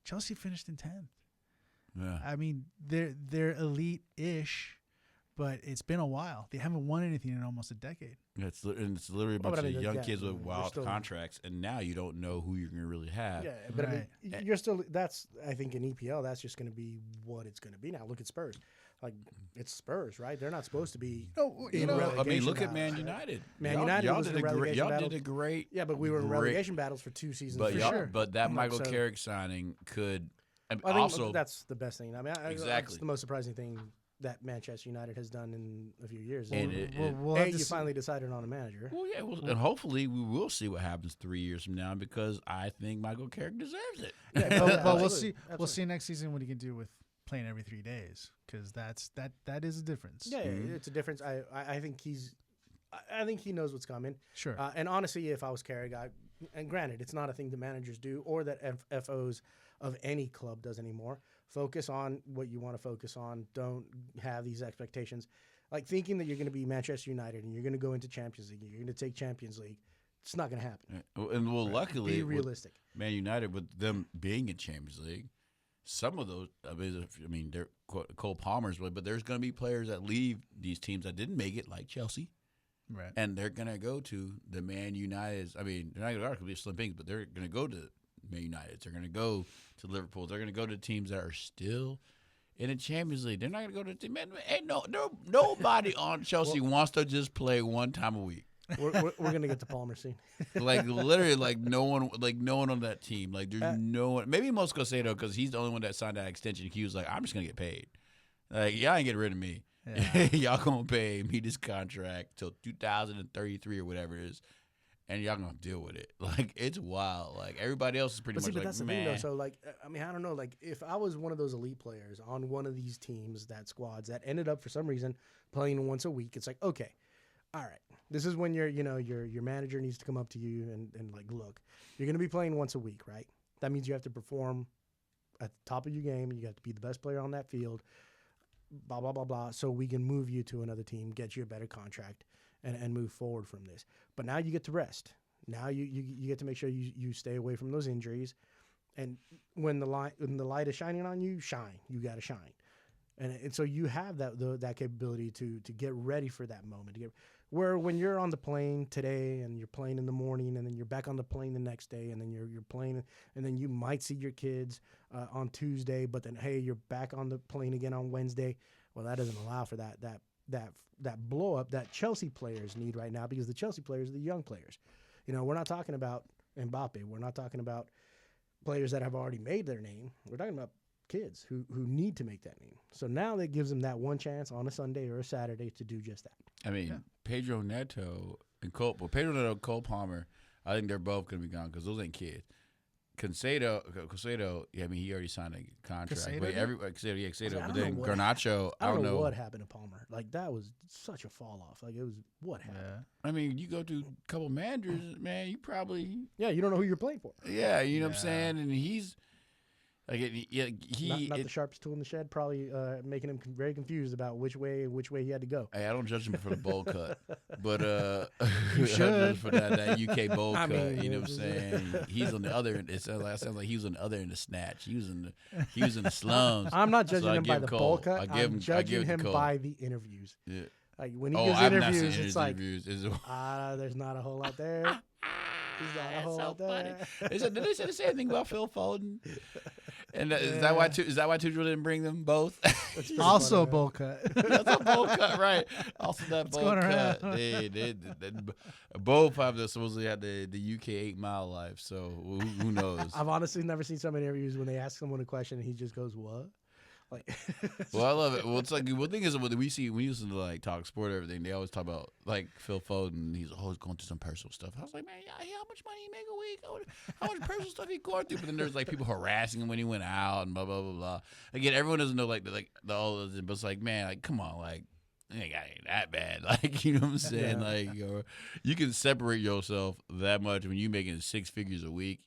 Chelsea finished in 10th. Yeah. I mean, they're elite-ish, but it's been a while. They haven't won anything in almost a decade. Yeah, it's literally a bunch of young kids with wild contracts, and now you don't know who you're going to really have. Yeah, but I mean, you're still. That's I think in EPL, that's just going to be what it's going to be now. Look at Spurs. Like, it's Spurs, right? They're not supposed to be. I mean, look at Man United. Man United was in relegation battles. Y'all did a great. Yeah, but we were in relegation battles for 2 seasons. But for sure. But that Michael Carrick signing could. And I think also, that's the best thing. I mean, exactly. That's the most surprising thing that Manchester United has done in a few years. And you finally decided on a manager. Well, yeah, and hopefully we will see what happens 3 years from now because I think Michael Carrick deserves it. Yeah, but we'll see. We'll see next season what he can do with playing every 3 days because that is a difference. Yeah, it's a difference. I think he knows what's coming. Sure. And honestly, if I was Carrick, and granted, it's not a thing the managers do or that FOs of any club does anymore. Focus on what you want to focus on. Don't have these expectations. Like thinking that you're going to be Manchester United and you're going to go into Champions League and you're going to take Champions League. It's not going to happen. And luckily, be realistic. Man United, with them being in Champions League, some of those, I mean, they're Cole Palmer's, but there's going to be players that leave these teams that didn't make it, like Chelsea. Right. And they're going to go to the Man Uniteds. I mean, they're not going to be slim pickings, but they're going to go to Man United. They're going to go to Liverpool. They're going to go to teams that are still in the Champions League. They're not gonna go to the team. Man, ain't nobody on Chelsea wants to just play one time a week. We're gonna get to Palmer soon. Like literally, no one on that team. Like there's no one. Maybe Mos Caicedo because he's the only one that signed that extension. He was like, I'm just gonna get paid. Like y'all ain't getting rid of me. Yeah. Y'all gonna pay me this contract till 2033 or whatever it is, and y'all gonna deal with it. Like it's wild. Like everybody else is pretty much like, that's the man. thing, though. So like, I mean, I don't know. Like if I was one of those elite players on one of these teams, that squads that ended up for some reason playing once a week, it's like, okay, all right, this is when your manager needs to come up to you and like, look, you're gonna be playing once a week, right? That means you have to perform at the top of your game. You have to be the best player on that field. Blah, blah, blah, blah, so we can move you to another team, get you a better contract, and move forward from this. But now you get to rest. Now you get to make sure you stay away from those injuries. And when the light is shining on you, shine. You got to shine. And so you have that capability to get ready for that moment. Where when you're on the plane today and you're playing in the morning and then you're back on the plane the next day and then you're playing and then you might see your kids on Tuesday, but then hey, you're back on the plane again on Wednesday. Well, that doesn't allow for that blow up that Chelsea players need right now, because the Chelsea players are the young players. We're not talking about Mbappe. We're not talking about players that have already made their name. We're talking about kids who need to make that name. So now that gives them that one chance on a Sunday or a Saturday to do just that. I mean, Pedro Neto and Cole Palmer, I think they're both going to be gone because those ain't kids. Caicedo, yeah, I mean, he already signed a contract. Caicedo? But then Garnacho, I don't know what happened to Palmer. Like, that was such a fall off. Like, it was what happened. Yeah. I mean, you go to a couple managers, man, you probably. Yeah, you don't know who you're playing for. Yeah, you know what I'm saying? And he's. Like Not the sharpest tool in the shed, probably making him very confused about which way he had to go. Hey, I don't judge him for the bowl cut, but you should for that UK bowl cut. Mean, you know what I'm saying? He's on the other end. It sounds like he was on the other end of snatch. He was in the slums. I'm not judging him by the Cole. bowl cut. I'm judging him by the interviews. Yeah. Like when he gives interviews, it's like there's not a whole lot there. There's not a whole lot there. Did they say the same thing about Phil Foden? And is that why Tuchel didn't bring them both? Also a bowl cut. That's a bowl cut, right? Also that bowl cut. They both have supposedly had the UK 8 Mile life. So who knows? I've honestly never seen some interviews when they ask someone a question and he just goes, "What?" Like, well, I love it. Well, it's like one thing is when we listen to like talk sport, everything. They always talk about like Phil Foden. He's always going through some personal stuff. I was like, man, how much money he make a week? How much personal stuff he going through? But then there's like people harassing him when he went out and blah blah blah blah. Again, everyone doesn't know like the all of this, but it's like, man, like come on, like it ain't that bad. Like, you know what I'm saying? Like, you can separate yourself that much when you making 6 figures a week.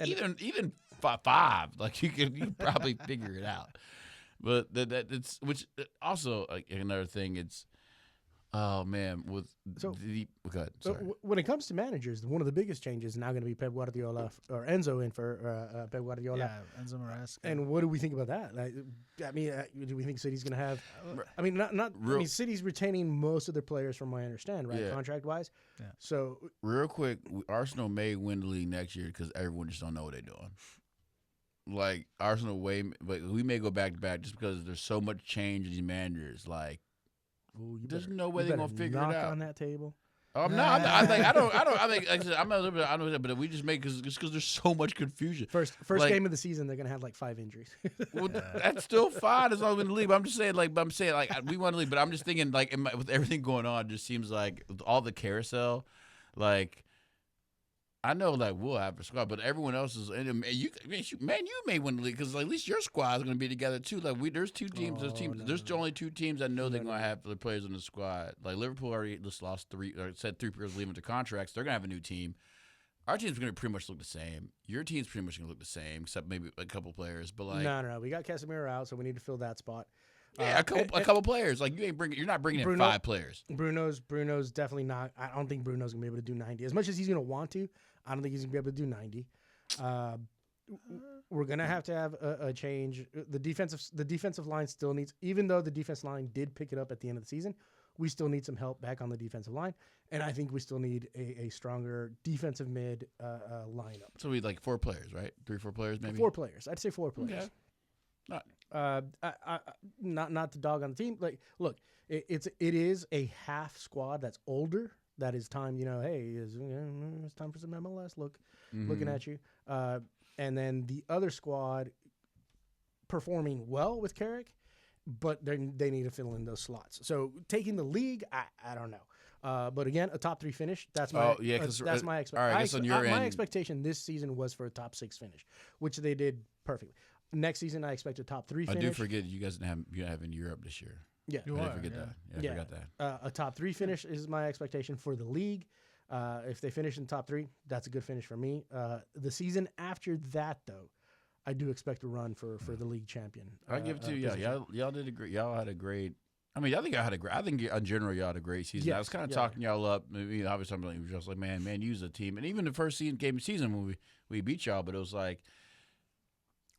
Even 5, like you can probably figure it out. But it's which also like another thing. It's with okay. So when it comes to managers, one of the biggest changes is now going to be Pep Guardiola or Enzo in for Pep Guardiola. Yeah, Enzo Maresca. And what do we think about that? Like, I mean, do we think City's going to have? I mean, I mean, City's retaining most of their players, from what I understand, right? Contract wise. Yeah. So real quick, Arsenal may win the league next year because everyone just don't know what they're doing. Like Arsenal but we may go back to back just because there's so much change in these managers. Like, there's no way they're gonna figure it out on that table. I'm not. I think. Like I said, I'm not a little bit. I know, but we just make because there's so much confusion. First game of the season, they're gonna have like 5 injuries. Well, that's still fine as long as we in the league. But I'm just saying, we want to leave. But I'm just thinking, like, with everything going on, it just seems like with all the carousel, like. I know, like, we'll have a squad, but everyone else is. And you may win the league because at least your squad is going to be together too. Like there's 2 teams. There's only 2 teams I know they're going to have the players in the squad. Like Liverpool already just lost 3, or said 3 players leaving to contracts. They're going to have a new team. Our team's going to pretty much look the same. Your team's pretty much going to look the same, except maybe a couple players. But like, no, we got Casemiro out, so we need to fill that spot. Yeah, a couple players. Like you're not bringing in 5 players. Bruno's definitely not. I don't think Bruno's gonna be able to do 90 as much as he's gonna want to. I don't think he's gonna be able to do 90. We're gonna have to have a change. The defensive line still needs, even though the defense line did pick it up at the end of the season, we still need some help back on the defensive line, and I think we still need a stronger defensive mid lineup. So we like 4 players, right? 3-4 players, maybe. 4 players. I'd say 4 players. Okay. Not the dog on the team. Like, look, it is a half squad that's older. That is time. Hey, it's time for some MLS. Looking at you. And then the other squad performing well with Carrick, but they need to fill in those slots. So taking the league, I don't know. But again, a top 3 finish. That's my that's my expectation. All right, I guess on your my end, expectation this season was for a top 6 finish, which they did perfectly. Next season, I expect a top 3 finish. I do forget you guys didn't have in Europe this year. Yeah, You I are, did forget yeah. that. Yeah, I forgot that. A top 3 finish is my expectation for the league. If they finish in top 3, that's a good finish for me. The season after that, though, I do expect a run for the league champion. I give it to you. Y'all did a great. Y'all had a great. I mean, I think in general y'all had a great season. I was kind of talking y'all up. Maybe obviously I'm just like, man, use a team. And even the first game of season when we beat y'all, but it was like.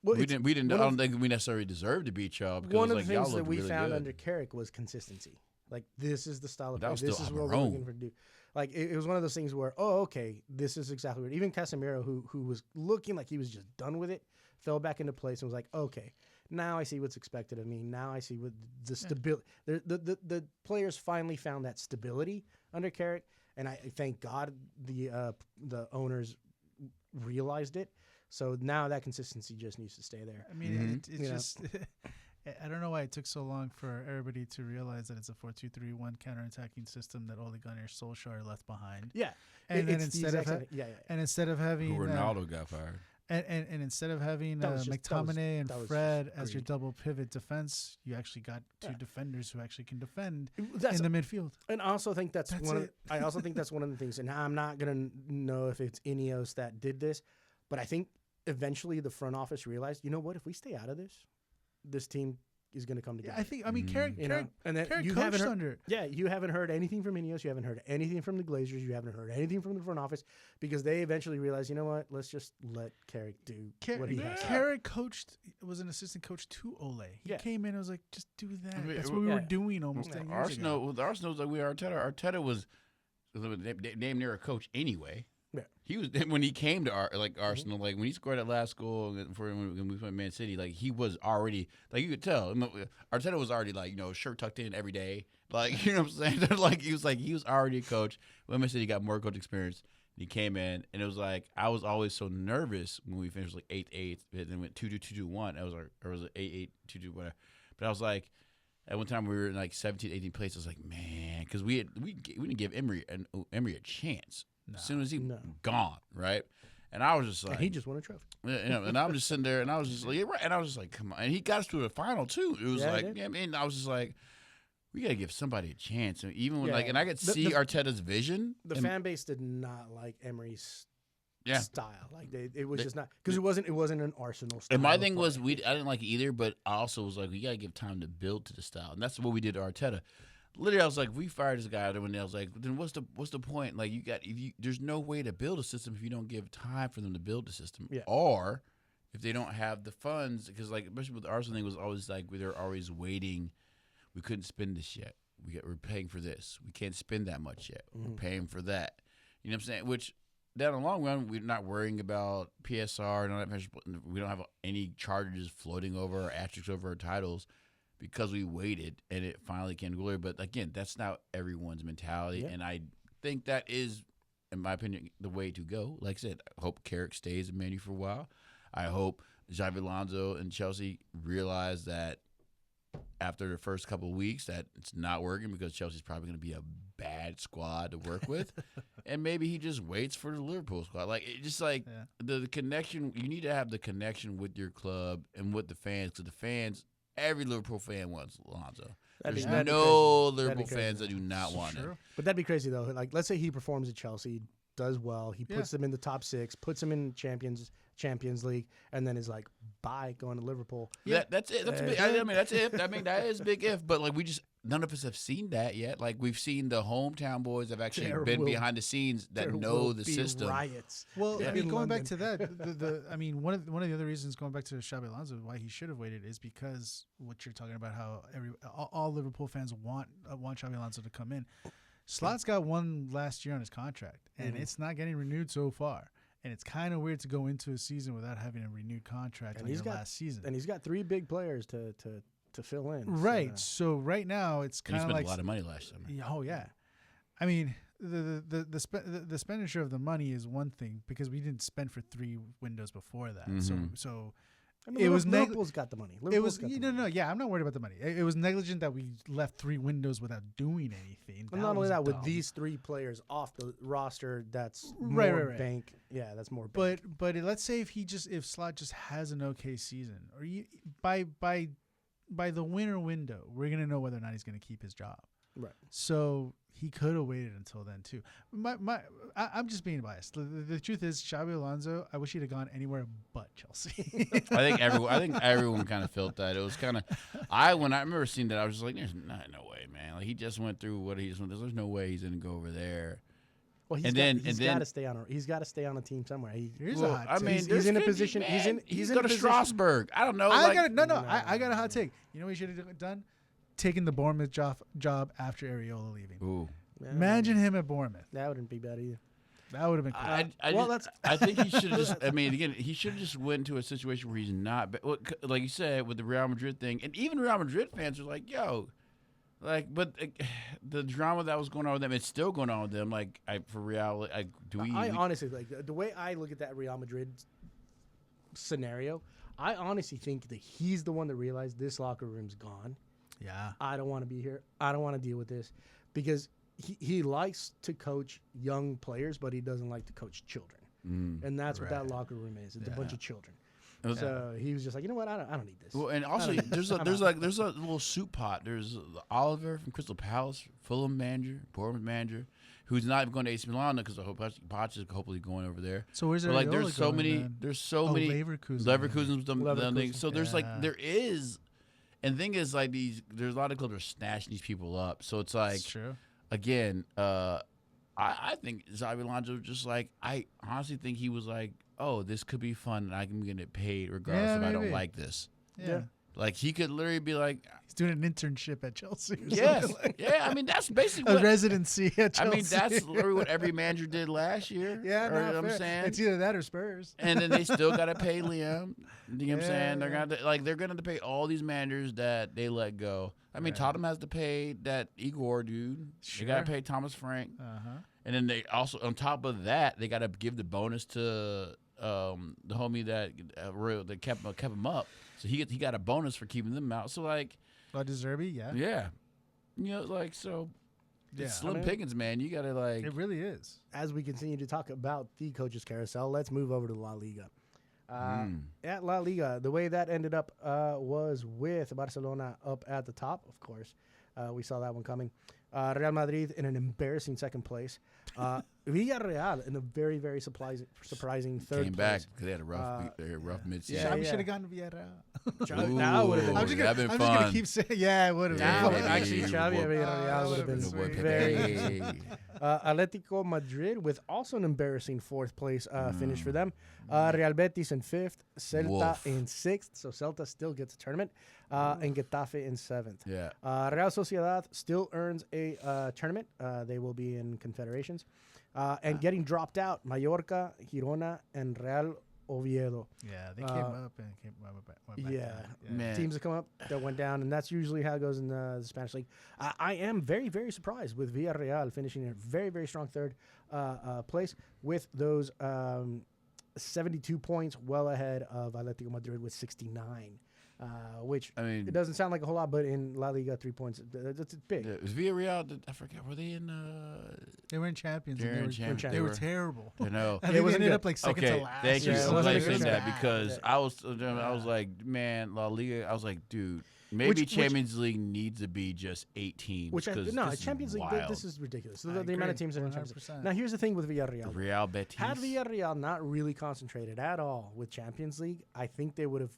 Well, we didn't. I don't think we necessarily deserved to beat y'all. Because one of like, the things y'all that we really found good. under Carrick was consistency. Like, this is the style of That play. was This still is what we're Almiron. looking for to do. Like, it was one of those things where, okay, this is exactly what. Even Casemiro, who was looking like he was just done with it, fell back into place and was like, okay, now I see what's expected of me. Now I see what the stability. The players finally found that stability under Carrick, and I thank God the owners realized it. So now that consistency just needs to stay there. I mean, it's just. I don't know why it took so long for everybody to realize that it's a 4-2-3-1 counterattacking system that Ole Gunnar Solskjaer left behind. Yeah, and then it's the instead of exact same- and instead of having Who Ronaldo got fired. and instead of having That was just- McTominay and that was Fred just as your greed. double pivot defense, you actually got 2 defenders who actually can defend That's in the midfield. And I also think that's That's one. it. I also think that's one of the things. And I'm not gonna know if it's Ineos that did this, but I think eventually the front office realized, you know what? If we stay out of this team is gonna come together. I mean, Carrick, You know, and then Carrick you coached haven't heard, under. you haven't heard anything from Ineos. You haven't heard anything from the Glazers. You haven't heard anything from the front office because they eventually realized, you know what? Let's just let Carrick do what he has. Carrick was an assistant coach to Ole. He Yeah. came in and was like, just do that. I mean, That's what we were yeah. doing almost 10 years ago. Arsenal was like we Arteta. Arteta was damn near a coach anyway. Yeah. He was when he came to Arsenal, like when he scored that last goal when we played Man City, like he was already like you could tell Arteta was already like shirt tucked in every day, like you know what I'm saying. Like he was already a coach. When Man City got more coach experience, and he came in, and it was like I was always so nervous when we finished like 8-8, and then went 2-2-2-1. I was like, or was it 8-8-2-2 whatever. But I was like. At one time, we were in like 17, 18 places. I was like, man, because we didn't give Emery a chance. As soon as he gone, right? And I was just like, And he just won a trophy. and I'm just sitting there, and I was just like, yeah, right. And I was just like, come on. And he got us to the final too. It was Yeah, like, he did. yeah, I mean, I was just like, we gotta give somebody a chance. And even when Yeah. and I could see Arteta's vision. The fan base did not like Emery's Yeah. style. Like it was just not because it wasn't an Arsenal style. And my of thing was, play. I didn't like it either, but I also was like, we got to give time to build to the style. And that's what we did to Arteta. Literally, I was like, we fired this guy, and I was like, then what's the point? Like, there's no way to build a system if you don't give time for them to build the system. Yeah. Or if they don't have the funds, because, like, especially with the Arsenal thing, was always like, they're always waiting. We couldn't spend this yet. We're paying for this. We can't spend that much yet. We're paying for that. You know what I'm saying? Which, down the long run, we're not worrying about PSR. We don't have any charges floating over or asterisks over our titles because we waited and it finally came to glory. But again, that's not everyone's mentality, Yeah. and I think that is, in my opinion, the way to go. Like I said, I hope Carrick stays in Man U for a while. I hope Xabi Alonso and Chelsea realize that after the first couple of weeks that it's not working because Chelsea's probably going to be a bad squad to work with. And maybe he just waits for the Liverpool squad. Like, it just like the connection, you need to have the connection with your club and with the fans, because the fans, every Liverpool fan wants Alonso. There's that'd be no crazy. That'd be Liverpool crazy. fans that do not want him. But that'd be crazy though. Like, let's say he performs at Chelsea, does well, he puts them in the top 6, puts them in Champions League, and then is like, bye, going to Liverpool. That's it. That's a big, I mean, that's it. I mean, that is a big if. But like, none of us have seen that yet. Like, we've seen the hometown boys have actually been behind the scenes that There know will the be system. Riots. Well, I in mean, going back London. to that, I mean, one of the other reasons going back to Xabi Alonso why he should have waited is because what you're talking about, how all Liverpool fans want Xabi Alonso to come in. Slot's got one last year on his contract, and it's not getting renewed so far. and it's kind of weird to go into a season without having a renewed contract on your last season. And he's got 3 big players to fill in. Right. So right now it's And he kind of spent like a lot of money last summer. Oh yeah, I mean the expenditure of the money is one thing because we didn't spend for 3 windows before that. So I mean, it was Liverpool's got the money. Liverpool's got the money. no. Yeah, I'm not worried about the money. It was negligent that we left 3 windows without doing anything. And not only was that, with dumb. these 3 players off the roster, that's Right, more right. bank. Yeah, that's more bank. But let's say if Slot just has an okay season, or by the winter window, we're gonna know whether or not he's gonna keep his job. Right. So he could have waited until then too. I'm just being biased. The truth is, Xabi Alonso, I wish he'd have gone anywhere but Chelsea. I think everyone kind of felt that. It was kind of when I remember seeing that, I was just like, "There's no way, man! Like he just went through what he just went through. There's no way he's gonna go over there." Well, he's got to stay on. He's got to stay on a team somewhere. Here's a hot I take. mean, he's in a position. He's in go a to position. Strasbourg. I don't know. I like, got a hot take. You know what he should have done? Taking the Bournemouth job after Areola leaving. Ooh. Yeah, Imagine him at Bournemouth. that wouldn't be bad either. That would have been cool. I think he should have just. I mean, again, he should have just went into a situation where he's not. Like you said with the Real Madrid thing, and even Real Madrid fans are like, "Yo, like," but the drama that was going on with them, it's still going on with them. Like, for Real, I honestly like the way I look at that Real Madrid scenario. I honestly think that he's the one that realized this locker room's gone. Yeah. I don't want to be here. I don't want to deal with this because he likes to coach young players, but he doesn't like to coach children. And that's what that locker room is. It's a bunch of children. So he was just like, you know what? I don't need this. Well, and also there's a little soup pot. There's Oliver from Crystal Palace, Fulham manager, Bournemouth manager, who's not even going to AC Milan because Poch is hopefully going over there. So where's like Areola going, there's so many Leverkusen's done things. So there's there is, and the thing is like there's a lot of clubs that are snatching these people up. So it's like, That's true. Again, I think Xabi Alonso just like I honestly think he was like, oh, this could be fun and I can get it paid regardless if I don't like this. Yeah. Like he could literally be like, he's doing an internship at Chelsea. yes, yeah. I mean that's basically a residency at Chelsea. I mean that's literally what every manager did last year. Yeah, or, no, I'm fair. saying It's either that or Spurs. And then they still got to pay Liam. You know what I'm saying? They're Yeah. gonna have to pay all these managers that they let go. I mean, Tottenham has to pay that Igor dude. Sure. They got to pay Thomas Frank. Uh-huh. And then they also, on top of that, they got to give the bonus to the homie that kept him up. So he got a bonus for keeping them out. So like, De Zerbi, yeah. yeah, you know, like so. Yeah. It's slim pickings, man. You got to like. It really is. As we continue to talk about the coaches carousel, let's move over to La Liga. At La Liga, the way that ended up was with Barcelona up at the top, of course. We saw that one coming. Real Madrid in an embarrassing second place. Villarreal in a very, very surprising third Came place. back because they had a rough mid-season. Xavi should have gone to Villarreal. Now would have been. I'm just that'd been gonna fun. keep saying, yeah, it would have Now, been. actually, Hey, Xavi at Villarreal would have been sweet. very. Atletico Madrid with also an embarrassing fourth place finish for them. Real Betis in fifth, Celta Wolf. in sixth, so Celta still gets a tournament, and Getafe in seventh. Yeah. Real Sociedad still earns a tournament. They will be in confederations. And getting dropped out, Mallorca, Girona, and Real Oviedo. Yeah, they came up and went back Yeah, down. Man. teams that come up that went down, and that's usually how it goes in the Spanish league. I am very, very surprised with Villarreal finishing in a very, very strong third place with those 72 points, well ahead of Atletico Madrid with 69. Which I mean, it doesn't sound like a whole lot, but in La Liga, 3 points, that's big. yeah, it was Villarreal. I forget. Were they in? They were in Champions. They're And in they, Champions. were, they were terrible. I know. I It think they wasn't ended good. up like second Okay, to last. thank you. Yeah, it I'm wasn't glad a you good said that match. because I was like, man, La Liga. I was like, dude, maybe Which- Champions League needs to be just 8 teams. Which this Champions is League, wild. this is ridiculous. I The amount of agree, teams that are in Champions League. 100%. Now, here's the thing with Villarreal. Real Betis. Had Villarreal not really concentrated at all with Champions League, I think they would have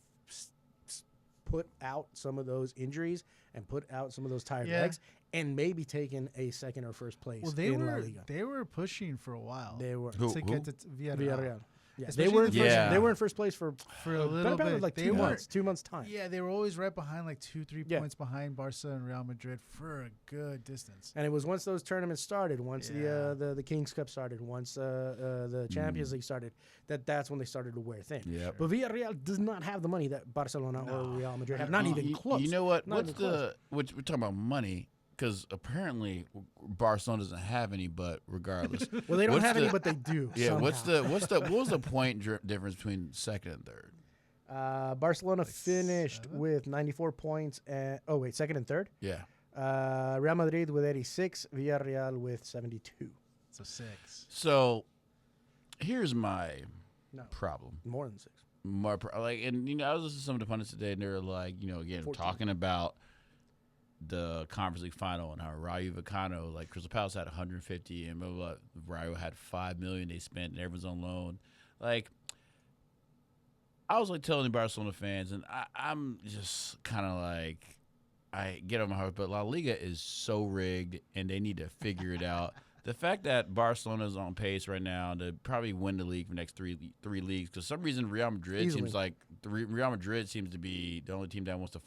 put out some of those injuries and put out some of those tired Yeah. legs and maybe taken a second or first place Well, they in La were Liga. they were pushing for a while. They were. Who? to get to Villarreal. Villarreal. Yeah, Especially they were in the first, Yeah. they were in first place for for a better little part of bit. like They 2 were- months, 2 months time. Yeah, they were always right behind, like 2-3 Yeah. points behind Barca and Real Madrid for a good distance. And it was once those tournaments started, once Yeah. the Kings Cup started, once the Champions League started, that's when they started to wear thin. Yep. But Villarreal does not have the money that Barcelona or No. Real Madrid have. Not You- even you, close. You know what? Not What's even close. which we're talking about money because apparently Barcelona doesn't have any, but regardless. Well, they don't what's have any, the- but they do. Yeah, somehow. what was the point difference between second and third? Barcelona finished 7? with 94 points. Second and third. Yeah. Real Madrid with 86. Villarreal with 72. So 6. So here's my No. problem. More than 6. And I was listening to some of the pundits today, and they're like, again, 14. talking about the Conference League final and how Rayo Vallecano, like Crystal Palace had 150, and blah, blah, blah. Rayo had $5 million they spent, and everyone's on loan. Like, I was like telling the Barcelona fans, and I'm just kind of like, I get on my heart, but La Liga is so rigged, and they need to figure it out. The fact that Barcelona is on pace right now to probably win the league for the next three leagues, because some reason Real Madrid Easily. seems like Real Madrid seems to be the only team that wants to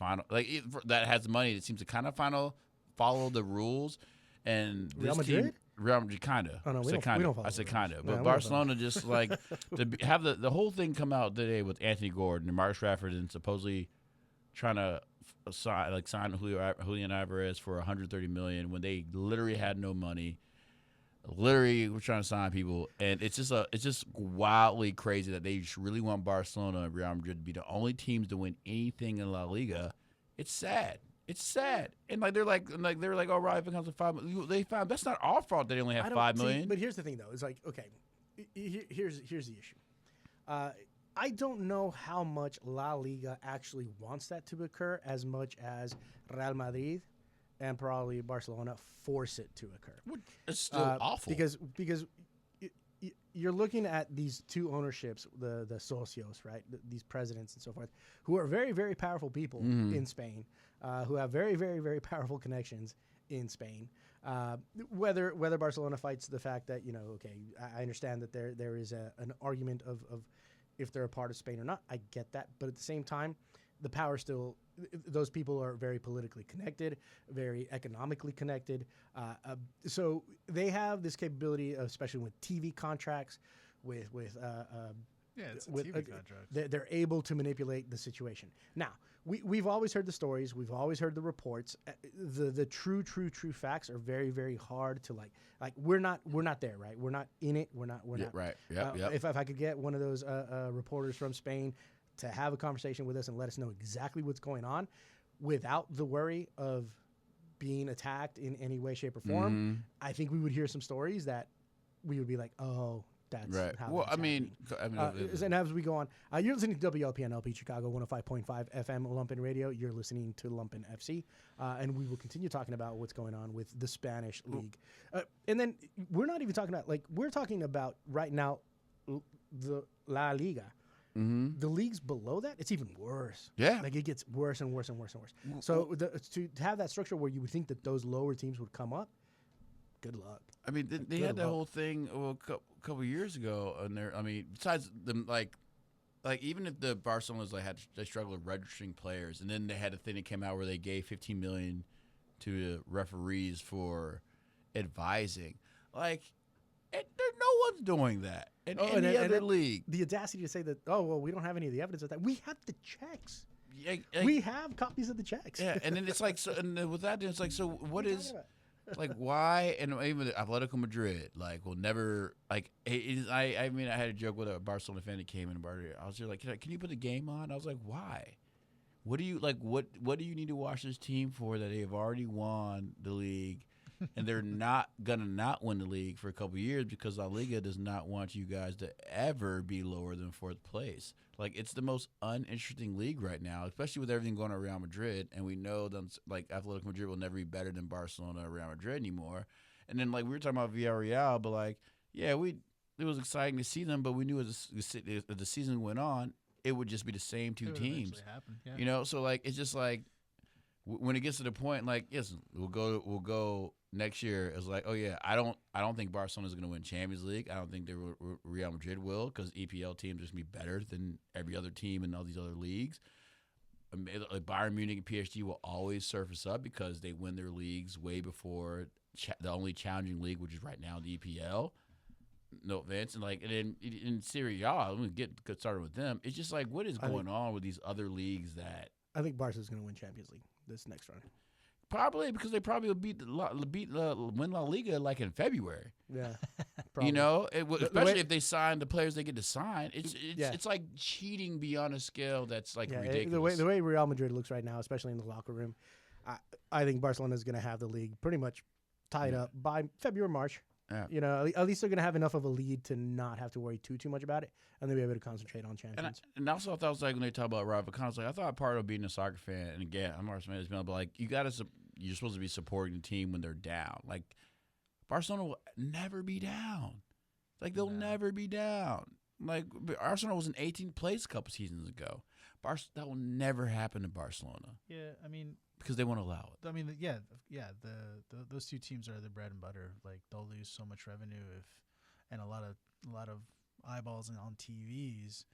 that has money. It seems to kind of follow the rules, and Real this team, Madrid? Real Madrid kind of. Oh, no, we I said don't kind follow I said the kind rules. of, No, but we don't Barcelona just like have the whole thing come out today with Anthony Gordon and Marcus Rashford and supposedly trying to sign Julian Alvarez for 130 million when they literally had no money. Literally, we're trying to sign people, and it's just wildly crazy that they just really want Barcelona and Real Madrid to be the only teams to win anything in La Liga. It's sad. It's sad, and they're like, oh, right, if it comes to $5 million, that's not our fault. They only have $5 million. But here's the thing, though. It's like, okay, here's the issue. I don't know how much La Liga actually wants that to occur as much as Real Madrid and probably Barcelona force it to occur. It's still awful because you're looking at these two ownerships, the socios, right? These presidents and so forth, who are very, very powerful people in Spain, who have very, very, very powerful connections in Spain. Whether Barcelona fights the fact that I understand that there is an argument of if they're a part of Spain or not. I get that, but at the same time, the power still. Those people are very politically connected, very economically connected. So they have this capability, especially with TV contracts, with It's a with, TV contract. they're able to manipulate the situation. Now, we've always heard the stories. We've always heard the reports. The true facts are very, very hard to like we're not there, right? We're not in it. We're not. right. Yep. If I could get one of those reporters from Spain to have a conversation with us and let us know exactly what's going on without the worry of being attacked in any way, shape, or form, I think we would hear some stories that we would be like, oh, that's Right. how Well, that's happening. And as we go on, you're listening to WLPN LP Chicago 105.5 FM Lumpen Radio. You're listening to Lumpen FC, and we will continue talking about what's going on with the Spanish league. And then we're not even talking about we're talking about right now the La Liga. The leagues below that, it's even worse. Yeah. Like it gets worse and worse and worse and worse. So to have that structure where you would think that those lower teams would come up, good luck. I mean, they had that whole thing a couple years ago, and besides them, like even if the Barcelona's they struggled with registering players, and then they had a thing that came out where they gave $15 million to the referees for advising, no one's doing that in any other league. The audacity to say that, we don't have any of the evidence of that. We have the checks. Yeah, we have copies of the checks. Yeah, and then it's like, so, and with that, it's like, so what is, why? And even Atletico Madrid, will never, I had a joke with a Barcelona fan that came in the bar. I was just like, can you put the game on? I was like, why? What do you What do you need to watch this team for that they have already won the league? And they're not gonna not win the league for a couple of years because La Liga does not want you guys to ever be lower than fourth place. It's the most uninteresting league right now, especially with everything going on Real Madrid. And we know them Atletico Madrid will never be better than Barcelona or Real Madrid anymore. And then we were talking about Villarreal, but it was exciting to see them, but we knew as the season went on, it would just be the same two teams. Happen, yeah. So it's just when it gets to the point, like, yes, we'll go next year. It's like, oh yeah, I don't think Barcelona's going to win Champions League. I don't think Real Madrid will, because EPL teams are going to be better than every other team in all these other leagues. Like Bayern Munich and PSG will always surface up because they win their leagues way before the only challenging league, which is right now the EPL. No offense, and then in Serie A, I'm gonna get started with them. It's just like, what is going on with these other leagues that I think Barca's going to win Champions League this next run. probably because they probably will win La Liga like in February. Yeah, probably. You know, especially if they sign the players they get to sign. It's like cheating beyond a scale that's like ridiculous. The way Real Madrid looks right now, especially in the locker room, I think Barcelona is going to have the league pretty much tied up by February, March. Yeah. You know, at least they're going to have enough of a lead to not have to worry too much about it, and they'll be able to concentrate on champions. And also, I thought it was like when they talk about Rafa, I thought part of being a soccer fan, and again, I'm Arsenal fan, but like you're supposed to be supporting the team when they're down. Like Barcelona will never be down. Like they'll never be down. Like Arsenal was in 18th place a couple seasons ago. That will never happen to Barcelona. Yeah, I mean, because they won't allow it. I mean, those two teams are the bread and butter. Like they'll lose so much revenue and a lot of eyeballs on TVs,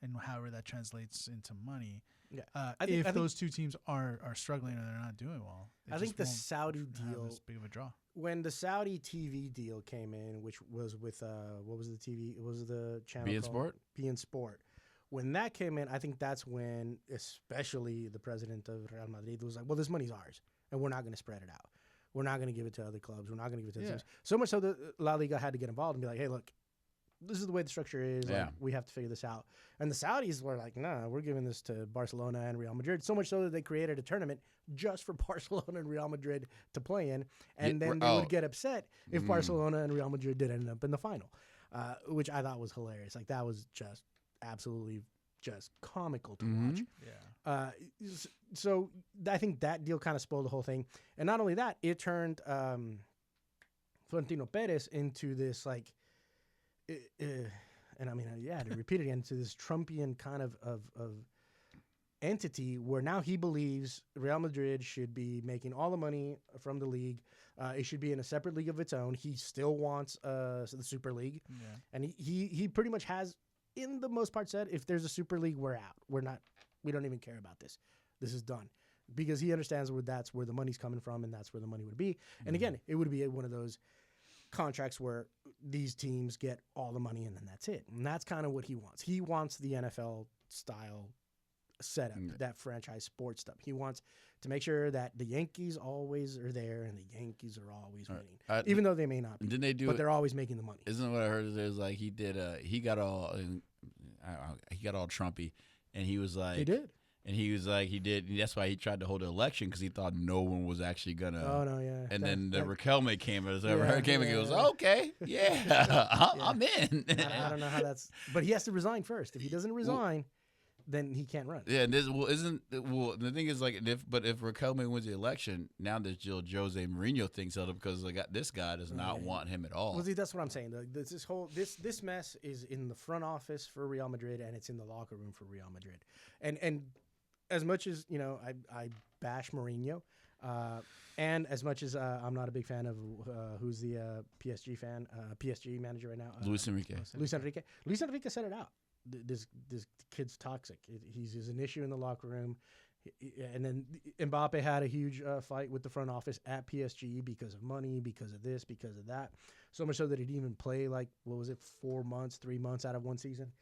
and however that translates into money. Yeah, if those two teams are struggling or they're not doing well, I think the Saudi deal is big of a draw. When the Saudi TV deal came in, which was with what was the TV? It was the channel beIN Sport. beIN Sport. When that came in, I think that's when, especially the president of Real Madrid was like, "Well, this money's ours, and we're not going to spread it out. We're not going to give it to other clubs. We're not going to give it to teams." So much so that La Liga had to get involved and be like, "Hey, look, this is the way the structure is. Yeah. Like, we have to figure this out." And the Saudis were like, "Nah, we're giving this to Barcelona and Real Madrid." So much so that they created a tournament just for Barcelona and Real Madrid to play in, and then they would get upset if Barcelona and Real Madrid did end up in the final, which I thought was hilarious. Like that was just absolutely just comical to watch. Yeah. So I think that deal kind of spoiled the whole thing, and not only that, it turned Florentino Perez into this like. And I mean, to repeat it again, to this Trumpian kind of entity where now he believes Real Madrid should be making all the money from the league. It should be in a separate league of its own. He still wants the Super League. Yeah. And he pretty much has, in the most part, said, if there's a Super League, we're out. We don't even care about this. This is done. Because he understands that's where the money's coming from, and that's where the money would be. And again, it would be one of those contracts where these teams get all the money and then that's it. And that's kind of what he wants. He wants the NFL style setup, that franchise sports stuff. He wants to make sure that the Yankees always are there and the Yankees are always winning, even though they may not be. Didn't they do but they're always making the money. Isn't what I heard? Is like he did. He got all Trumpy, and he was like He did. And he was like, he did. And that's why he tried to hold an election, because he thought no one was actually gonna. Oh no, yeah. And then the Riquelme came. He goes, okay, I'm in. I don't know how that's. But he has to resign first. If he doesn't resign, then he can't run. Yeah, and the thing is like if Riquelme wins the election, now this Jose Mourinho thing set up, because this guy does not want him at all. Well, see, that's what I'm saying. This mess is in the front office for Real Madrid, and it's in the locker room for Real Madrid, and. As much as I bash Mourinho, and as much as I'm not a big fan of who's the PSG manager right now, Luis Enrique. Luis Enrique said it out. This kid's toxic. He's an issue in the locker room. And then Mbappe had a huge fight with the front office at PSG because of money, because of this, because of that. So much so that he didn't even play 3 months out of one season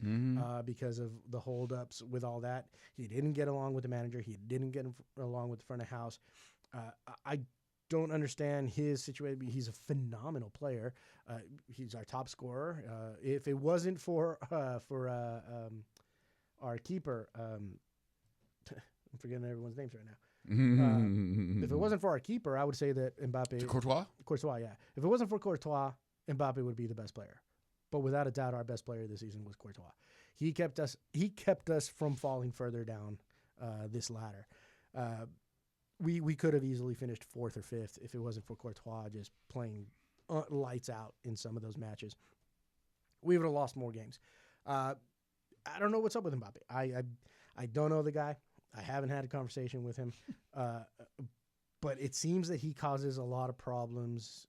because of the holdups with all that. He didn't get along with the manager. He didn't get along with the front of house. I don't understand his situation. He's a phenomenal player. He's our top scorer. If it wasn't for our keeper, I'm forgetting everyone's names right now. If it wasn't for our keeper, I would say that Mbappe. Courtois, yeah. If it wasn't for Courtois, Mbappe would be the best player. But without a doubt, our best player this season was Courtois. He kept us from falling further down this ladder. We could have easily finished 4th or 5th if it wasn't for Courtois just playing lights out in some of those matches. We would have lost more games. I don't know what's up with Mbappe. I don't know the guy. I haven't had a conversation with him, but it seems that he causes a lot of problems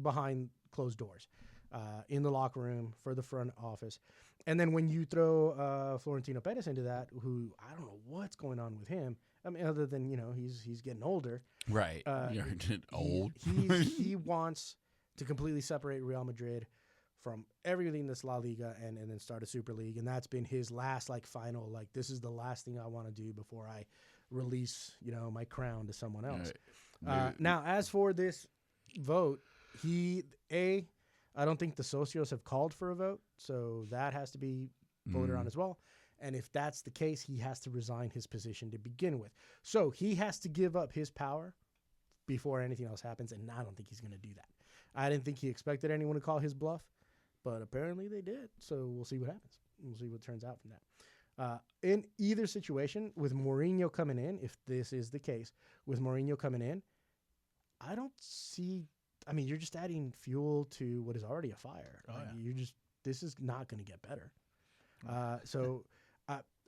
behind closed doors, in the locker room, for the front office. And then when you throw Florentino Perez into that, who I don't know what's going on with him. I mean, other than, he's getting older. Right. You're old. He wants to completely separate Real Madrid from everything that's La Liga and then start a Super League. And that's been his last, final, this is the last thing I want to do before I release, my crown to someone else. Right. Now, as for this vote, I don't think the socios have called for a vote, so that has to be voted on as well. And if that's the case, he has to resign his position to begin with. So he has to give up his power before anything else happens, and I don't think he's going to do that. I didn't think he expected anyone to call his bluff, but apparently they did. So we'll see what happens. We'll see what turns out from that. In either situation, with Mourinho coming in, if this is the case, with Mourinho coming in, I don't see... I mean, you're just adding fuel to what is already a fire. This is not going to get better. So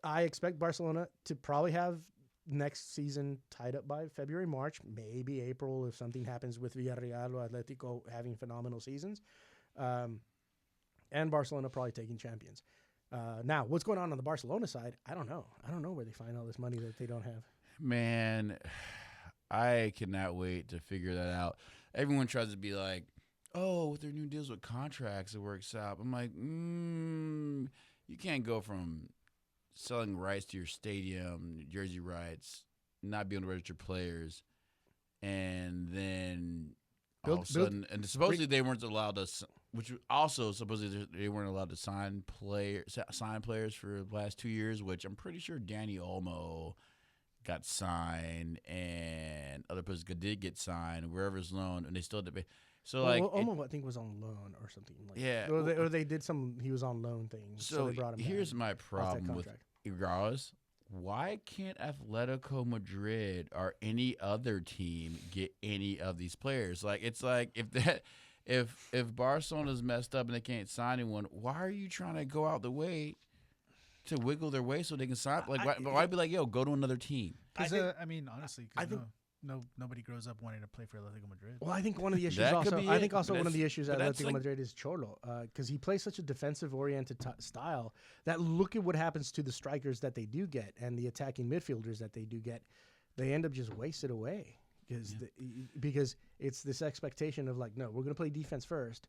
I expect Barcelona to probably have next season tied up by February, March, maybe April if something happens with Villarreal or Atletico having phenomenal seasons. And Barcelona probably taking champions. Now, what's going on the Barcelona side? I don't know. I don't know where they find all this money that they don't have. Man, I cannot wait to figure that out. Everyone tries to be like, oh, with their new deals with contracts, it works out. I'm like, you can't go from selling rights to your stadium, jersey rights, not being able to register players, and then all of a sudden, and supposedly they weren't allowed to, which also supposedly they weren't allowed to sign players for the last 2 years, which I'm pretty sure Danny Olmo got signed, and other players did get signed, wherever's loaned, and they still did. So Olmo, I think, was on loan or something. Or they did he was on loan thing. So they brought him. Here's my problem with Iguaras. Why can't Atletico Madrid or any other team get any of these players? If Barcelona's messed up and they can't sign anyone, why are you trying to go out the way to wiggle their way so they can sign? Why be like, yo, go to another team? Because honestly, nobody grows up wanting to play for Atletico Madrid. Well, I think one of the issues one of the issues at Atletico Madrid is Cholo, because he plays such a defensive-oriented style that look at what happens to the strikers that they do get and the attacking midfielders that they do get. They end up just wasted away because it's this expectation of no, we're going to play defense first.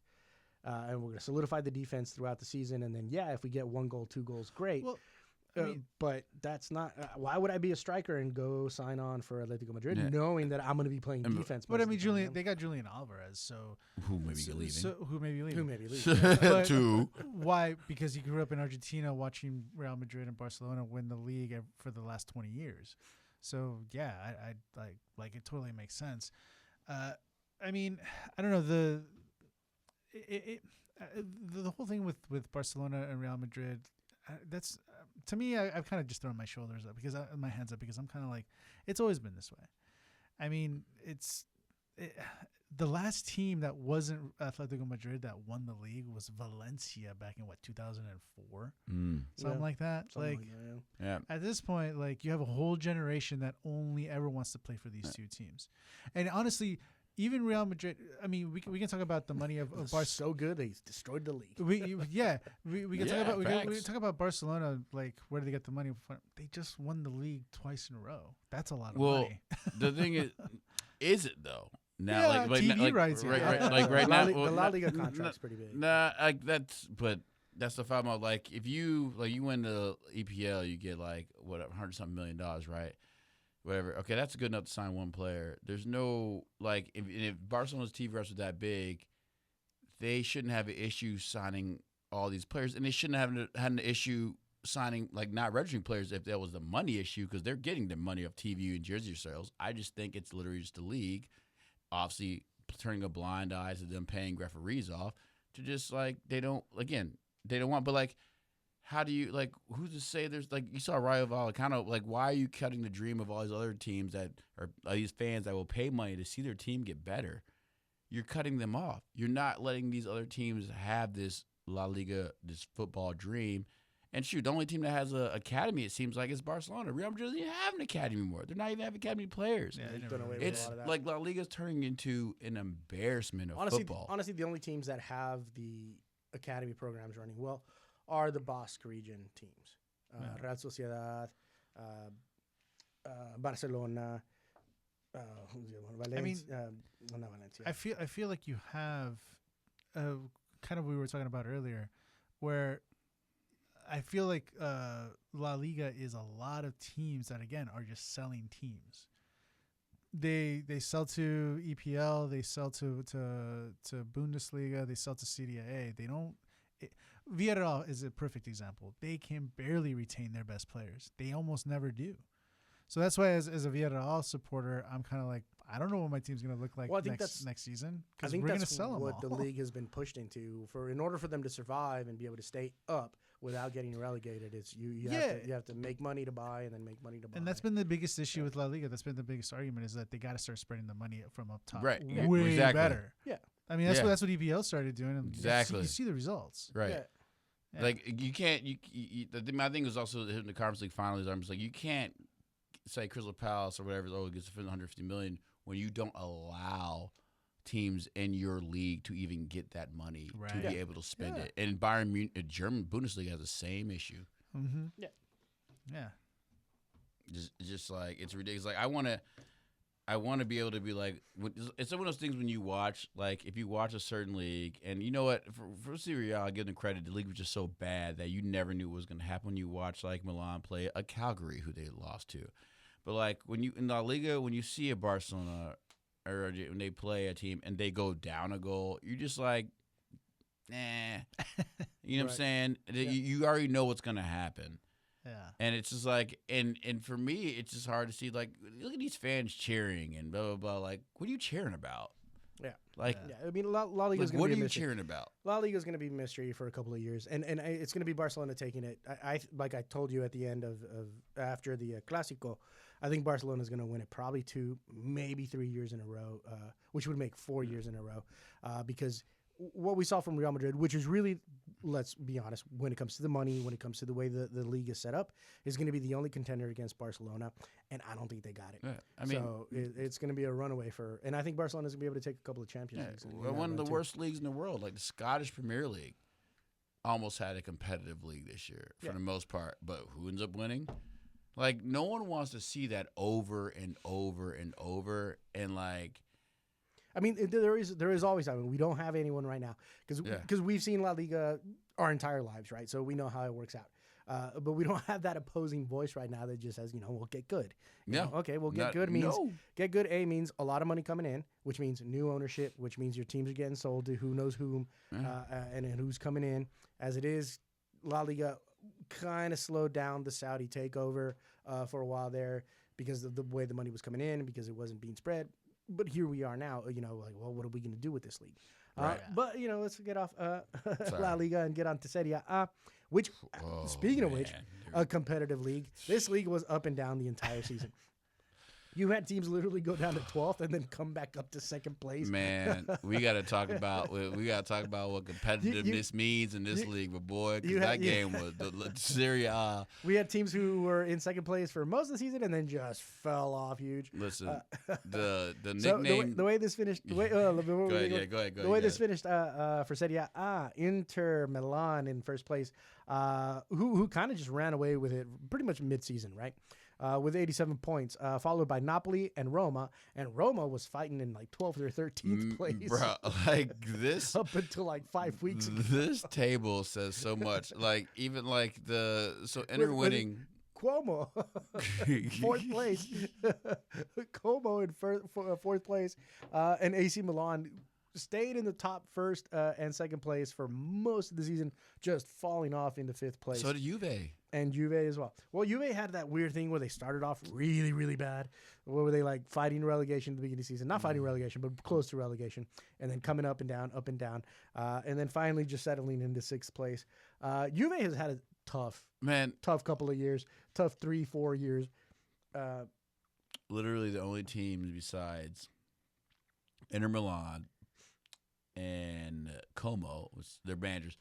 And we're going to solidify the defense throughout the season. And then, if we get 1 goal, 2 goals, great. Well, but that's not why would I be a striker and go sign on for Atletico Madrid knowing that I'm going to be playing defense? But they got Julian Alvarez, so who may be leaving. Who may be leaving. Two. Why? Because he grew up in Argentina watching Real Madrid and Barcelona win the league for the last 20 years. So I like it totally makes sense. I don't know the whole thing with Barcelona and Real Madrid, that's to me, I've kind of just thrown my shoulders up my hands up because I'm kind of like, it's always been this way. I mean, the last team that wasn't Atletico Madrid that won the league was Valencia back in 2004, something like that. At this point, you have a whole generation that only ever wants to play for these two teams, and honestly. Even Real Madrid, I mean, we can talk about the money of Barcelona. So good, they destroyed the league. We can talk about Barcelona, where do they get the money from? They just won the league twice in a row. That's a lot of money. The thing is it though? Now, TV rights, right now, the La Liga contract's pretty big. That's the problem. If you win the EPL, you get $100-something million, right? Whatever. Okay, that's good enough to sign one player. There's no if Barcelona's TV rights were that big, they shouldn't have an issue signing all these players, and they shouldn't have had an issue signing not registering players if that was the money issue because they're getting the money of TV and jersey sales. I just think it's literally just the league, obviously turning a blind eye to them paying referees off to just they don't want, but how do you who's to say there's you saw Rayo Vallecano, why are you cutting the dream of all these other teams that are these fans that will pay money to see their team get better? You're cutting them off. You're not letting these other teams have this La Liga, this football dream, And shoot, the only team that has an academy, it seems like, is Barcelona. Real Madrid doesn't even have an academy anymore. They're not even have academy players. Yeah, they They've never done away really with It's a lot of that. like La Liga's turning into an embarrassment of football. Honestly, the only teams that have the academy programs running well are the Basque region teams. Real Sociedad, Barcelona, who's the other one? Valencia. Not Valencia. I feel like you have kind of what we were talking about earlier, where I feel like La Liga is a lot of teams that again are just selling teams. They sell to EPL, they sell to Bundesliga, they sell to Serie A. They don't. Villarreal is a perfect example. They can barely retain their best players. They almost never do. So that's why, as a Villarreal supporter, I'm kind of like, I don't know what my team's going to look like next season, because we're going to sell them what all. the league has been pushed into. In order for them to survive and be able to stay up without getting relegated, it's you have to make money to buy and then make money to buy. And that's been the biggest issue with La Liga. That's been the biggest argument, is that they got to start spreading the money from up top. Right. Yeah. Way Exactly. better. Yeah. I mean, that's what EPL started doing. And Exactly. You see the results. Right. Yeah. Yeah. Like, you can't. My thing was also hitting the Conference League finals. I'm just like, you can't say Crystal Palace or whatever, it gets $150 million when you don't allow teams in your league to even get that money to be able to spend it. And Bayern Munich, German Bundesliga has the same issue. Mm-hmm. Yeah. Just like, it's ridiculous. Like, I want to be able to be like, it's one of those things when you watch, like, if you watch a certain league, and you know what, for Serie A, I give them credit, the league was just so bad that you never knew what was going to happen when you watch, like, Milan play a Calgary, who they lost to. But, like, when you, in La Liga, when you see a Barcelona, or when they play a team and they go down a goal, you're just like, nah. You know what I'm saying? You already know what's going to happen. Yeah. And it's just like, and for me, it's just hard to see, like, look at these fans cheering and blah, blah, blah. Like, what are you cheering about? Yeah. Like, I mean, La Liga is like, going to what be are a you mystery. cheering about? La Liga is going to be a mystery for a couple of years, and it's going to be Barcelona taking it. I like I told you at the end of after the Clásico, I think Barcelona is going to win it probably 2, maybe 3 years in a row, which would make 4 years in a row, because what we saw from Real Madrid, which is really, let's be honest, when it comes to the money, when it comes to the way the league is set up, is going to be the only contender against Barcelona, and I don't think they got it. Yeah, I mean, so it's going to be a runaway and I think Barcelona is going to be able to take a couple of Champions Leagues. one of the worst leagues in the world, like the Scottish Premier League, almost had a competitive league this year for the most part, but who ends up winning? Like, no one wants to see that over and over and over, and like, I mean, there is always. I mean, we don't have anyone right now because we've seen La Liga our entire lives, right? So we know how it works out. But we don't have that opposing voice right now that just says, we'll get good. You know, okay, well, get good means get good. Means a lot of money coming in, which means new ownership, which means your teams are getting sold to who knows whom, and who's coming in. As it is, La Liga kind of slowed down the Saudi takeover for a while there because of the way the money was coming in, because it wasn't being spread. But here we are now, like, well, what are we going to do with this league? But, let's get off La Liga and get on to Serie A, which, speaking of which, a competitive league. This league was up and down the entire season. You had teams literally go down to 12th and then come back up to second place. Man, we got to talk about what competitiveness means in this league, but boy, 'cause that game was the Serie A. We had teams who were in second place for most of the season and then just fell off huge. Listen, the nickname. So the way this finished. Go ahead. The way this finished for Serie A, Inter Milan in first place, who kind of just ran away with it pretty much mid-season, right? With 87 points, followed by Napoli and Roma. And Roma was fighting in like 12th or 13th place. Bro, like this. Up until like 5 weeks ago. This table says so much. Like, even like Inter winning. Cuomo, fourth place. Como in fourth place. And AC Milan stayed in the top first and second place for most of the season, just falling off into fifth place. So did Juve. And Juve as well. Well, Juve had that weird thing where they started off really, really bad. Where were they like fighting relegation at the beginning of the season? Not fighting relegation, but close to relegation. And then coming up and down. And then finally just settling into sixth place. Juve has had a tough couple of years. Tough 3-4 years. Literally the only teams besides Inter Milan and Como, their managers,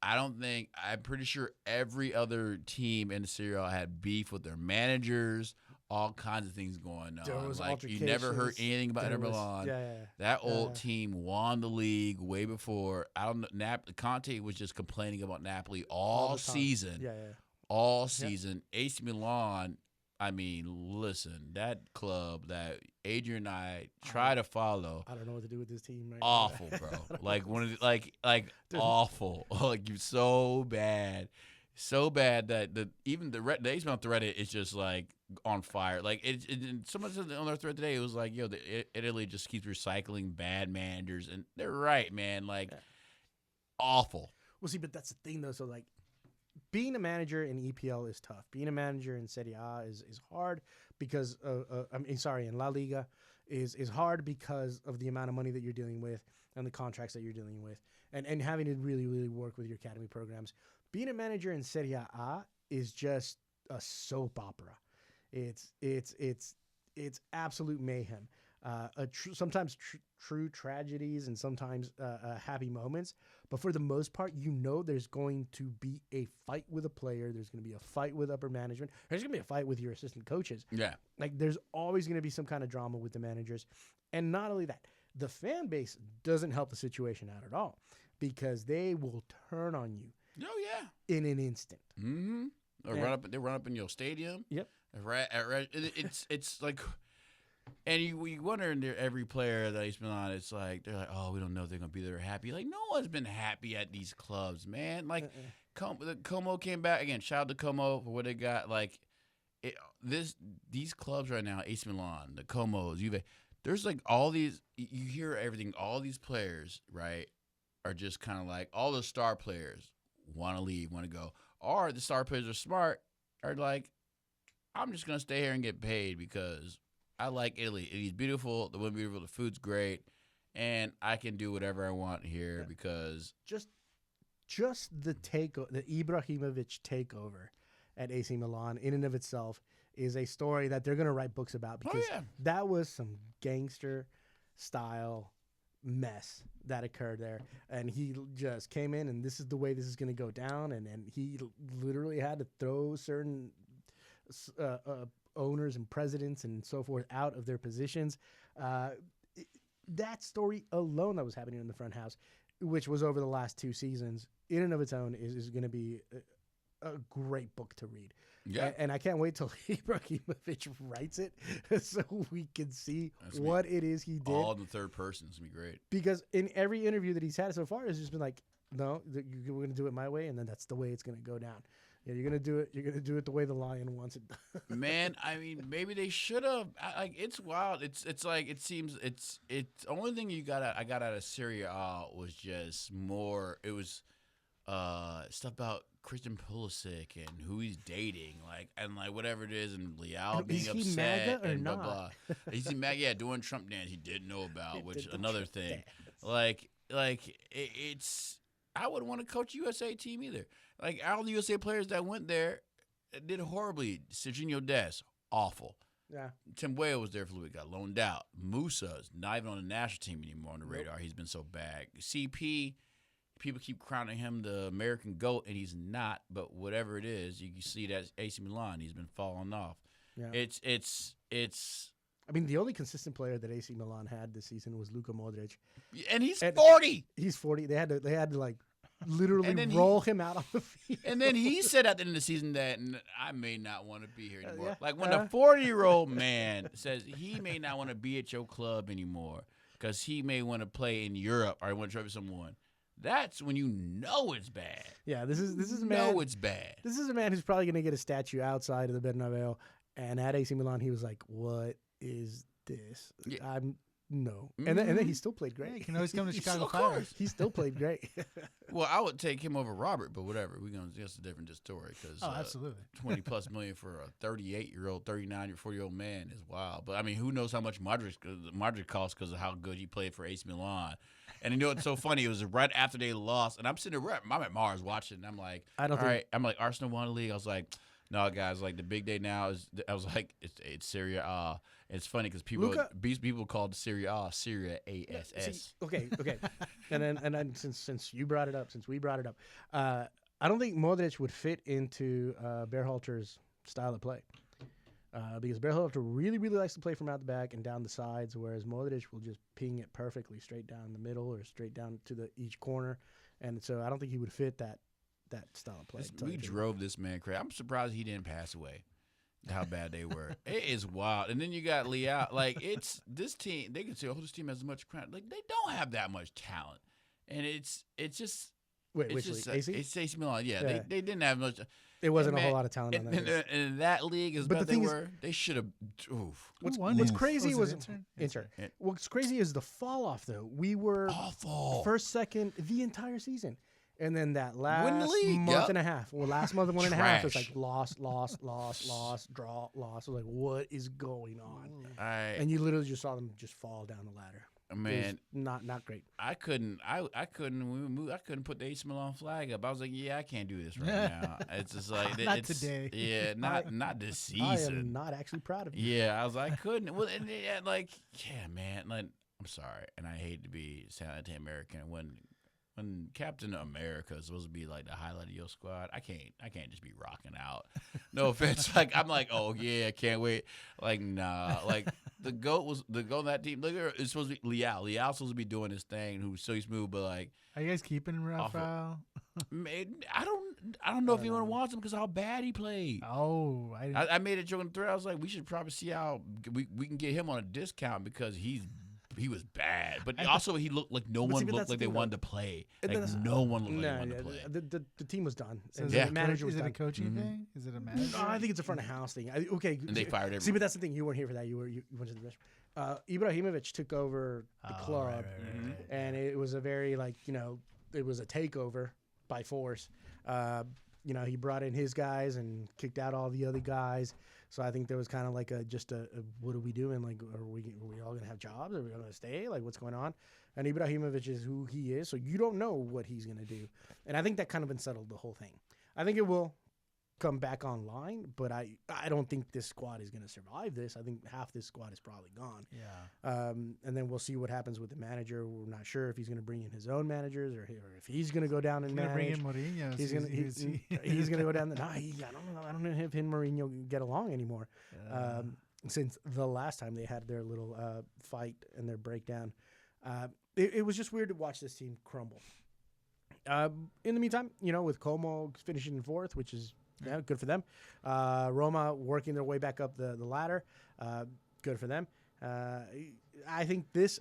I'm pretty sure every other team in the Serie A had beef with their managers, all kinds of things going on. There was Like, you never heard anything about Inter Milan. That old team won the league way before. I don't know. Conte was just complaining about Napoli all season. All season. AC Milan, I mean, listen, that club that Adrian and I try to follow. I don't know what to do with this team right awful, now. bro. Like awful. Like, you so bad. So bad that the AC Milan thread is just like on fire. Like someone said on their thread today, it was like, Italy just keeps recycling bad managers, and they're right, man. Like, awful. Well, see, but that's the thing though. So like, being a manager in EPL is tough. Being a manager in Serie A is hard because in La Liga is hard because of the amount of money that you're dealing with and the contracts that you're dealing with, and having to really really work with your academy programs. Being a manager in Serie A is just a soap opera. It's absolute mayhem. Sometimes true tragedies and sometimes happy moments. But for the most part, there's going to be a fight with a player. There's going to be a fight with upper management. There's going to be a fight with your assistant coaches. Yeah. Like, there's always going to be some kind of drama with the managers. And not only that, the fan base doesn't help the situation out at all because they will turn on you. Oh, yeah. In an instant. Mm-hmm. They run up in your stadium. Yep. Right. It's like, and you wonder in every player that he's been on, it's like, they're like, oh, we don't know if they're going to be there happy. Like, no one's been happy at these clubs, man. Like, Como came back. Again, shout out to Como for what they got. Like, these clubs right now, AC Milan, the Comos, Juve, there's like all these, you hear everything, all these players, right, are just kind of like, all the star players want to leave, want to go. Or the star players are smart, are like, I'm just going to stay here and get paid because I like Italy. Italy's beautiful, the women's beautiful, the food's great, and I can do whatever I want here because just the Ibrahimovic takeover at AC Milan in and of itself is a story that they're going to write books about because that was some gangster style mess that occurred there, and he just came in and this is the way this is going to go down, and he literally had to throw certain owners and presidents and so forth out of their positions. That story alone that was happening in the front house, which was over the last 2 seasons, in and of its own is going to be a great book to read. Yeah, and I can't wait till Ibrahimovic writes it so we can see what it is he did. All in the third person. It's going to be great. Because in every interview that he's had so far, it's just been like, no, you're going to do it my way, and then that's the way it's going to go down. Yeah, you're going to do it. You're going to do it the way the lion wants it. Man, I mean, maybe they should have. Like, it's wild. It's like, it seems it's only thing I got out of Serie A was just more. It was stuff about Christian Pulisic and who he's dating, and whatever it is, and Leal being upset. Is he MAGA or and not? Blah, blah. Is he MAGA? Yeah, doing Trump dance he didn't know about, which another thing. Dance. It's I wouldn't want to coach USA team either. Like, all the USA players that went there did horribly. Serginho Dest, awful. Yeah. Tim Weah was there for a little bit, got loaned out. Musa's not even on the national team anymore on the radar. He's been so bad. CP, people keep crowning him the American GOAT, and he's not. But whatever it is, you can see that AC Milan, he's been falling off. Yeah. It's. I mean, the only consistent player that AC Milan had this season was Luka Modric, and he's 40. He's 40. They had to like literally roll him out on the field. And then he said at the end of the season that I may not want to be here anymore. Yeah. Like, when a 40-year-old man says he may not want to be at your club anymore because he may want to play in Europe or want to try with someone, that's when you know it's bad. Yeah, this is a man. No, it's bad. This is a man who's probably going to get a statue outside of the Bernabeu. And at AC Milan, he was like, "What is this? Yeah. No." And then he still played great. Yeah, you can always come to Chicago so Fire. He still played great. Well, I would take him over Robert, but whatever. That's a different story. Cause, absolutely. $20+ million for a 38-year-old, 39-year, 40-year-old man is wild. But I mean, who knows how much Modric costs because of how good he played for AC Milan. And you know what's so funny? It was right after they lost, and I'm sitting there. I'm at Mars watching. And I'm like, I'm at Arsenal won the league. I was like, No, guys, like the big day now is. I was like, it's Serie A. It's funny because people called Serie A Serie ASS. See, okay. and then since we brought it up, I don't think Modric would fit into Berhalter's style of play. Because Berhalter really, really likes to play from out the back and down the sides, whereas Modric will just ping it perfectly straight down the middle or straight down to each corner. And so I don't think he would fit that style of play. We drove this man crazy. I'm surprised he didn't pass away. How bad they were. It is wild. And then you got Leao. Like, it's this team. They can say, oh, this team has as much crowd. Like, they don't have that much talent. And it's just. Wait, it's which just, league? AC? It's AC Milan. Yeah. They didn't have much. It wasn't a whole lot of talent on that. And that league, as bad they were, they should have. What's crazy was Inter. What's crazy is the fall off, though. We were awful. First, second, the entire season. And then that last league, month and a half. Well, last month and 1.5, it was Trash. like loss, draw, loss. I was like, what is going on? And you literally just saw them just fall down the ladder. Man, not great. I couldn't put the AC Milan flag up. I was like, yeah, I can't do this right now. It's just like Not today. Yeah, not this season. I am not actually proud of you. Yeah, I was like, I couldn't. Well, and man, like, I'm sorry, and I hate to be sound anti-American when Captain America is supposed to be like the highlight of your squad. I can't just be rocking out. No offense. Like, I'm like, oh yeah, I can't wait. Like, nah. Like, the goat on that team. Look, it's supposed to be Leao. Leao's supposed to be doing his thing. Who's so smooth, but like, are you guys keeping Rafael? Man, I don't know if anyone wants him because how bad he played. Oh, I made a joke on the thread. I was like, we should probably see how we can get him on a discount because he was bad, but also he looked like no one looked like they wanted to play. Like no one looked like they wanted to play. The team was done. So The manager was is it done. a coaching thing? Is it a manager? No, I think it's a front of house thing. Okay, And they fired everyone. See, but that's the thing. You weren't here for that. You went to the restroom. Ibrahimovic took over the club, right. and it was a very it was a takeover by force. He brought in his guys and kicked out all the other guys. So I think there was kind of like a what are we doing? Like, are we all gonna have jobs? Are we all gonna stay? Like, what's going on? And Ibrahimovic is who he is, so you don't know what he's gonna do. And I think that kind of unsettled the whole thing. I think it will come back online, but I don't think this squad is going to survive this. I think half this squad is probably gone. Yeah. And then we'll see what happens with the manager. We're not sure if he's going to bring in his own managers or if he's going to go down and manage. Bring in Mourinho. He's going to go down. I don't know if him and Mourinho get along anymore. Since the last time they had their little fight and their breakdown, it was just weird to watch this team crumble. In the meantime, with Como finishing in fourth, which is good for them. Roma working their way back up the ladder. Good for them. I think this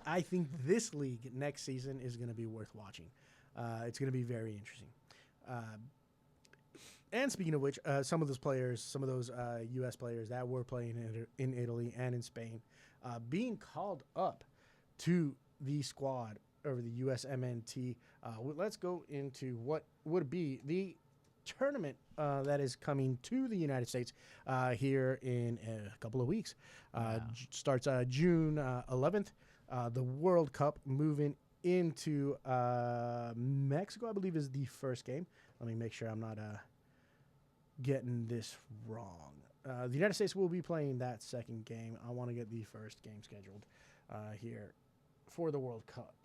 league next season is going to be worth watching. It's going to be very interesting. And speaking of which, some of those U.S. players that were playing in Italy and in Spain, being called up to the squad over the USMNT. Let's go into what would be the tournament that is coming to the United States here in a couple of weeks. Starts June 11th. The World Cup moving into Mexico, I believe, is the first game. Let me make sure I'm not getting this wrong. The United States will be playing that second game. I want to get the first game scheduled here for the World Cup.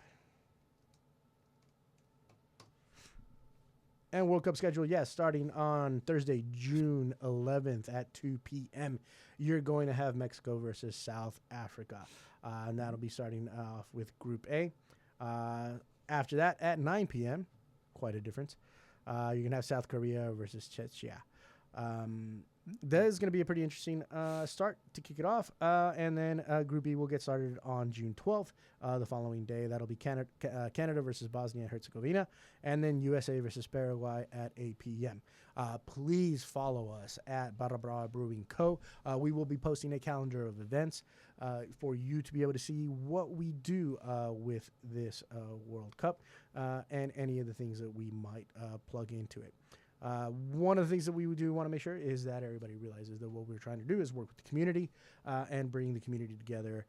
And World Cup schedule, yes, starting on Thursday, June 11th at 2 p.m. You're going to have Mexico versus South Africa. And that'll be starting off with Group A. After that, at 9 p.m., quite a difference, you're going to have South Korea versus Czechia. That is going to be a pretty interesting start to kick it off. And then Group B will get started on June 12th. The following day, that'll be Canada versus Bosnia and Herzegovina. And then USA versus Paraguay at 8 p.m. Please follow us at Barra Brava Brewing Co. We will be posting a calendar of events for you to be able to see what we do with this World Cup and any of the things that we might plug into it. One of the things that we do want to make sure is that everybody realizes that what we're trying to do is work with the community and bring the community together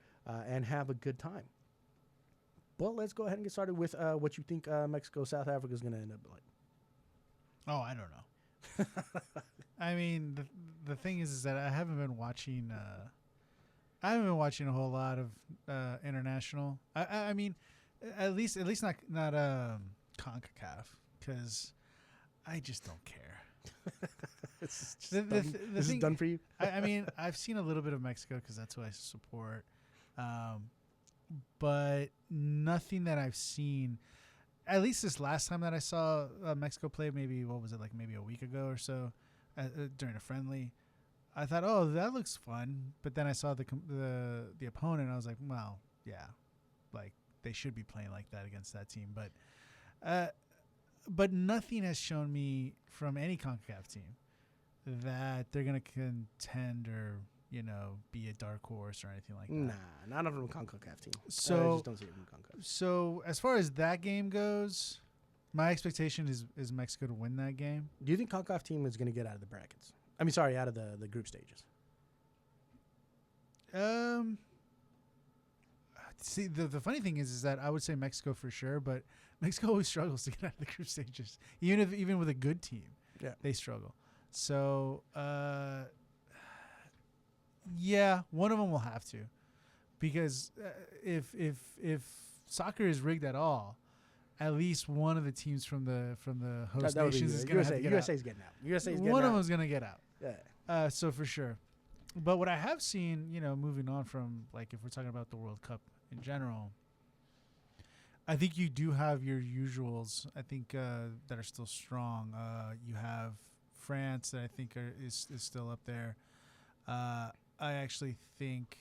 and have a good time. Well, let's go ahead and get started with what you think Mexico-South Africa is going to end up like. Oh, I don't know. I mean, the thing is that I haven't been watching. I haven't been watching a whole lot of international. I mean, at least not CONCACAF, because I just don't care. It's just The done. This is thing- done for you. I mean, I've seen a little bit of Mexico because that's who I support, but nothing that I've seen. At least this last time that I saw Mexico play, maybe what was it, like maybe a week ago or so, during a friendly, I thought, oh, that looks fun. But then I saw the opponent, and I was like, well, yeah, like they should be playing like that against that team. But nothing has shown me from any CONCACAF team that they're gonna contend or be a dark horse or anything like that. Nah, not from a CONCACAF team. I So just don't see it from CONCACAF. So as far as that game goes, my expectation is Mexico to win that game. Do you think CONCACAF team is going to get out of the brackets? I mean, sorry, out of the group stages. See, the funny thing is that I would say Mexico for sure, but Mexico always struggles to get out of the group stages, even with a good team. Yeah, they struggle. So yeah, one of them will have to, because if soccer is rigged at all, at least one of the teams from the host that would be nations is good. going to have to get USA's getting out. USA's getting one out. of them's going to get out. Yeah. So for sure. But what I have seen, moving on from, like, if we're talking about the World Cup in general, I think you do have your usuals. I think that are still strong. You have France that I think is still up there. I actually think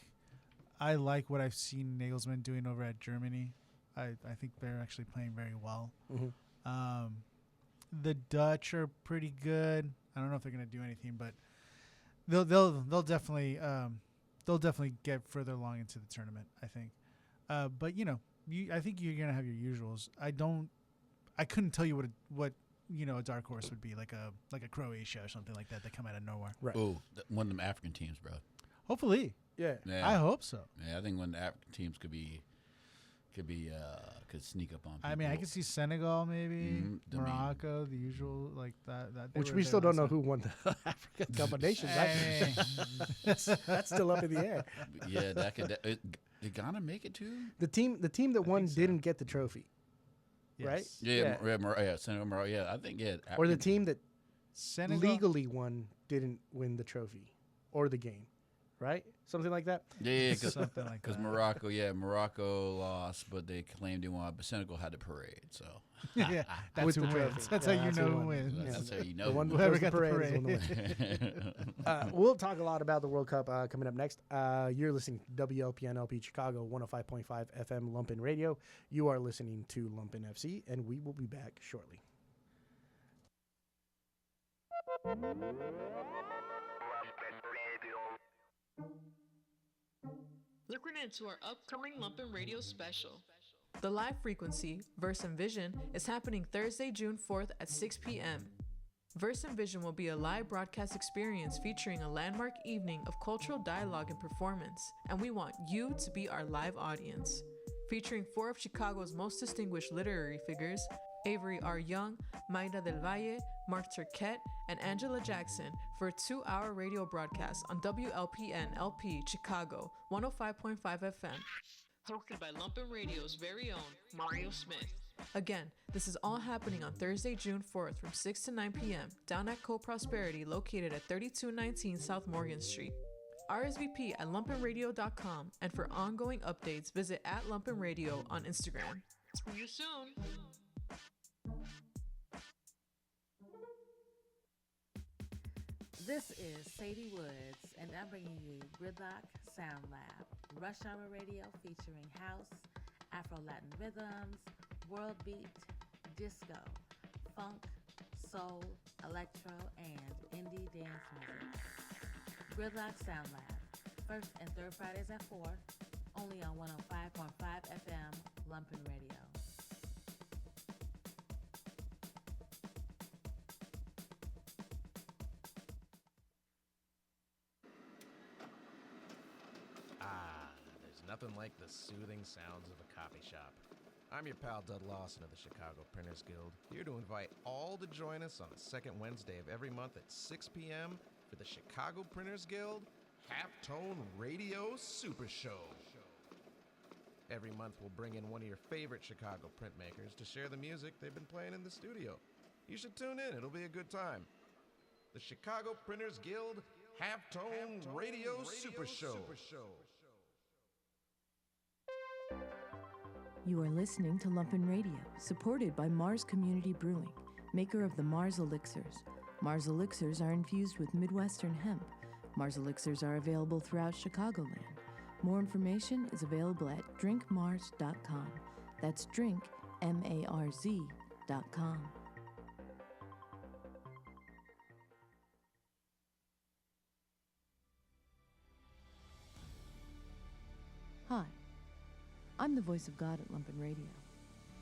I like what I've seen Nagelsmann doing over at Germany. I think they're actually playing very well. Mm-hmm. The Dutch are pretty good. I don't know if they're going to do anything, but they'll definitely get further along into the tournament, I think. But I think you're going to have your usuals. I couldn't tell you what a dark horse would be, like a Croatia or something like that come out of nowhere. Right. Oh, one of them African teams, bro. Hopefully. Yeah. Yeah. I hope so. Yeah, I think one of the African teams could sneak up on people. I mean, I could see Senegal, maybe Morocco, the usual, like that. Which we still don't know who won the African Cup of Nations. That's still up in the air. Yeah, did Ghana make it too? The team that won didn't get the trophy, right? Yeah, Senegal, Morocco. Yeah, I think Or the team that Senegal legally won didn't win the trophy or the game, right? Something like that. Yeah, something like because that. Morocco lost, but they claimed they won. But Senegal had the parade, so yeah, that's With who the wins. trophy. That's Yeah, how you that's know who who won. wins. Yeah. that's how you know. The one Whoever who got the parade is the one. We'll talk a lot about the World Cup coming up next. You're listening to WLPN LP Chicago 105.5 FM Lumpen Radio. You are listening to Lumpen FC, and we will be back shortly. Looking into our upcoming Lumpen Radio special. The live frequency, Verse and Vision, is happening Thursday, June 4th at 6 p.m. Verse and Vision will be a live broadcast experience featuring a landmark evening of cultural dialogue and performance, and we want you to be our live audience. Featuring 4 of Chicago's most distinguished literary figures, Avery R. Young, Maida del Valle, Mark Turquette, and Angela Jackson for a 2-hour radio broadcast on WLPN LP Chicago 105.5 FM. Hosted by Lumpen Radio's very own Mario Smith. Again, this is all happening on Thursday, June 4th from 6 to 9 p.m. down at Co-Prosperity located at 3219 South Morgan Street. RSVP at lumpenradio.com, and for ongoing updates, visit at Lumpen Radio on Instagram. See you soon. This is Sadie Woods, and I'm bringing you Gridlock Sound Lab, Rush Hour Radio featuring house, Afro-Latin rhythms, world beat, disco, funk, soul, electro, and indie dance music. Gridlock Sound Lab, first and third Fridays at 4, only on 105.5 FM Lumpen Radio. There's nothing like the soothing sounds of a coffee shop. I'm your pal Dud Lawson of the Chicago Printers Guild, here to invite all to join us on the second Wednesday of every month at 6 p.m. for the Chicago Printers Guild Halftone Radio Super Show. Every month we'll bring in one of your favorite Chicago printmakers to share the music they've been playing in the studio. You should tune in, it'll be a good time. The Chicago Printers Guild Halftone Radio Super Show. You are listening to Lumpen Radio, supported by Mars Community Brewing, maker of the Mars Elixirs. Mars Elixirs are infused with Midwestern hemp. Mars Elixirs are available throughout Chicagoland. More information is available at drinkmars.com. That's drinkmarz.com. Hi, I'm the voice of God at Lumpen Radio.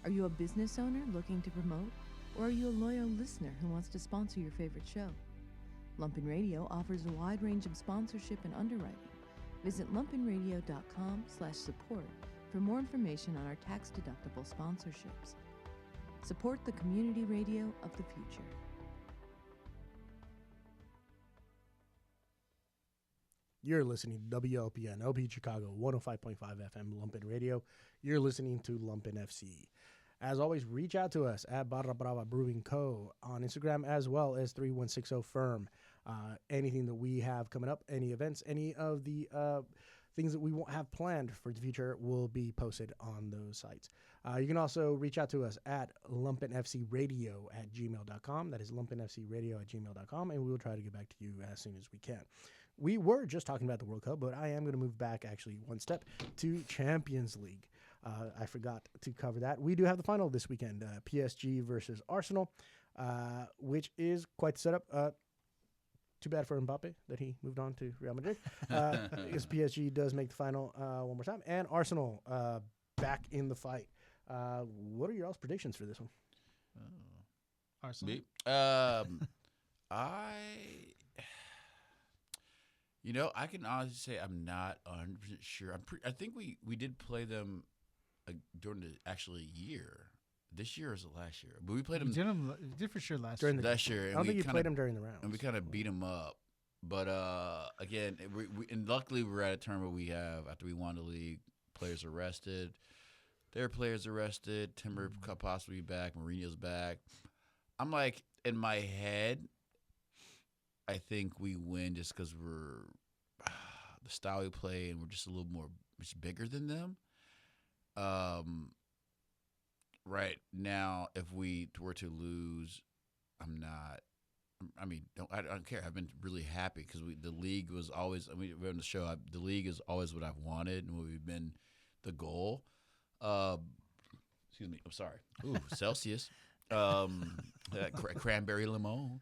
Are you a business owner looking to promote, or are you a loyal listener who wants to sponsor your favorite show? Lumpen Radio offers a wide range of sponsorship and underwriting. Visit lumpenradio.com/support for more information on our tax-deductible sponsorships. Support the community radio of the future. You're listening to WLPN, LP Chicago, 105.5 FM, Lumpen Radio. You're listening to Lumpen FC. As always, reach out to us at Barra Brava Brewing Co. on Instagram, as well as 3160 Firm. Anything that we have coming up, any events, any of the things that we won't have planned for the future will be posted on those sites. You can also reach out to us at lumpenfcradio@gmail.com. That is lumpenfcradio@gmail.com, and we will try to get back to you as soon as we can. We were just talking about the World Cup, but I am going to move back actually one step to Champions League. I forgot to cover that. We do have the final this weekend, PSG versus Arsenal, which is quite the setup. Too bad for Mbappe that he moved on to Real Madrid. Because PSG does make the final one more time. And Arsenal back in the fight. What are your all's predictions for this one? Arsenal. I can honestly say I'm not 100% sure. I think we did play them during the actually year. This year or was it last year? But we played them. We did for sure last During year. the- Last year. I don't think you played them during the round. And we kind of beat them up. But again, and luckily we're at a tournament we have, after we won the league, players arrested. Their players arrested. Timber could possibly be back. Mourinho's back. I'm like, in my head, I think we win just because we're the style we play and we're just a little more much bigger than them. Right now, if we were to lose, I don't care. I've been really happy because the league was always. We're on the show. The league is always what I've wanted and what we've been the goal. Excuse me. I'm sorry. Ooh, Celsius. Cranberry limon.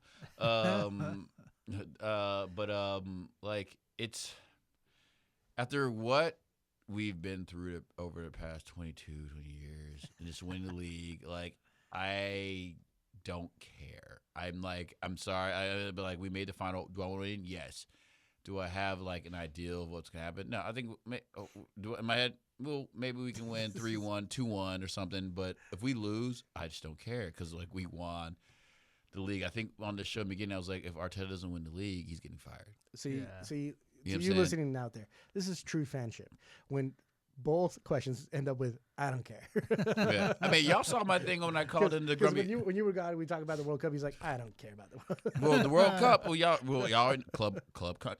Like it's after what we've been through over the past 20 years and just winning the league, like I don't care. I'm sorry. But like we made the final. Do I want to win? Yes. Do I have like an idea of what's gonna happen? No. I think in my head, well, maybe we can win 3-1, 2-1 or something. But if we lose, I just don't care because like we won the league. I think on the show in the beginning, I was like, if Arteta doesn't win the league, he's getting fired. See, You know you listening out there. This is true fanship. When both questions end up with, I don't care. Yeah. I mean, y'all saw my thing when I called in the Grumpy. When you were gone, we talked about the World Cup. He's like, I don't care about the World Cup. Well, the World Cup. Y'all in club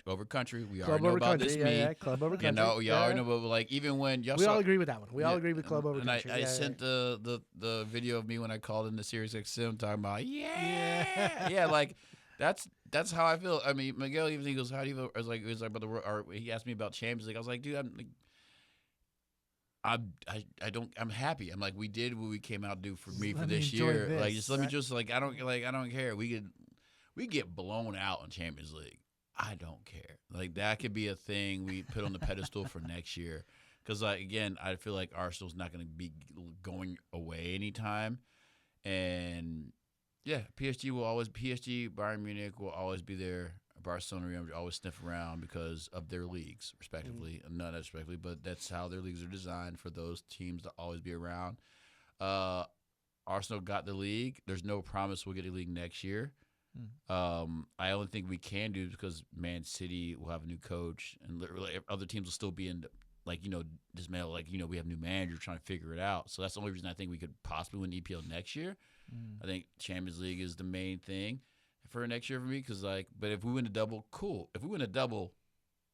over country. We already know about this. Club over country. You know, y'all already know. But like, even when y'all, we all agree with that one. We all agree with club over and country. I sent the video of me when I called in the Sirius XM talking about yeah, like that's how I feel. I mean, Miguel even he goes, how do you feel? I was like, about the world. Or he asked me about Champions League. I was like, dude, I'm happy. I'm like, we did what we came out to do for me for this year. This. Like, just let me just I don't care. We get blown out in Champions League. I don't care. Like that could be a thing we put on the pedestal for next year. Because like again, I feel like Arsenal's not going to be going away anytime. And yeah, PSG, Bayern Munich will always be there. Barcelona, Real Madrid always sniff around because of their leagues, respectively. Not respectively, but that's how their leagues are designed for those teams to always be around. Arsenal got the league. There's no promise we'll get a league next year. I only think we can do it because Man City will have a new coach, and literally other teams will still be in, dismantle. We have new manager trying to figure it out. So that's the only reason I think we could possibly win EPL next year. I think Champions League is the main thing for next year for me. But if we win a double, cool. If we win a double,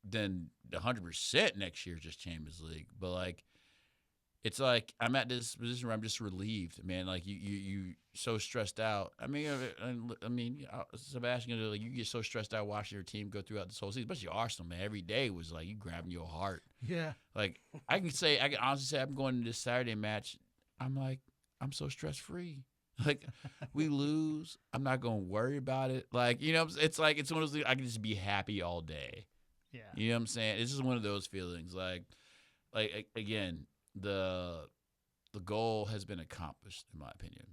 then 100% next year is just Champions League. But it's like I'm at this position where I'm just relieved, man. Like you so stressed out. Sebastian, you get so stressed out watching your team go throughout this whole season, especially Arsenal, man. Every day was like you grabbing your heart. Yeah. Like I can honestly say I'm going to this Saturday match. I'm so stress free. Like we lose, I'm not gonna worry about it. It's one of those things I can just be happy all day. Yeah. You know what I'm saying? It's just one of those feelings. Again. The goal has been accomplished, in my opinion.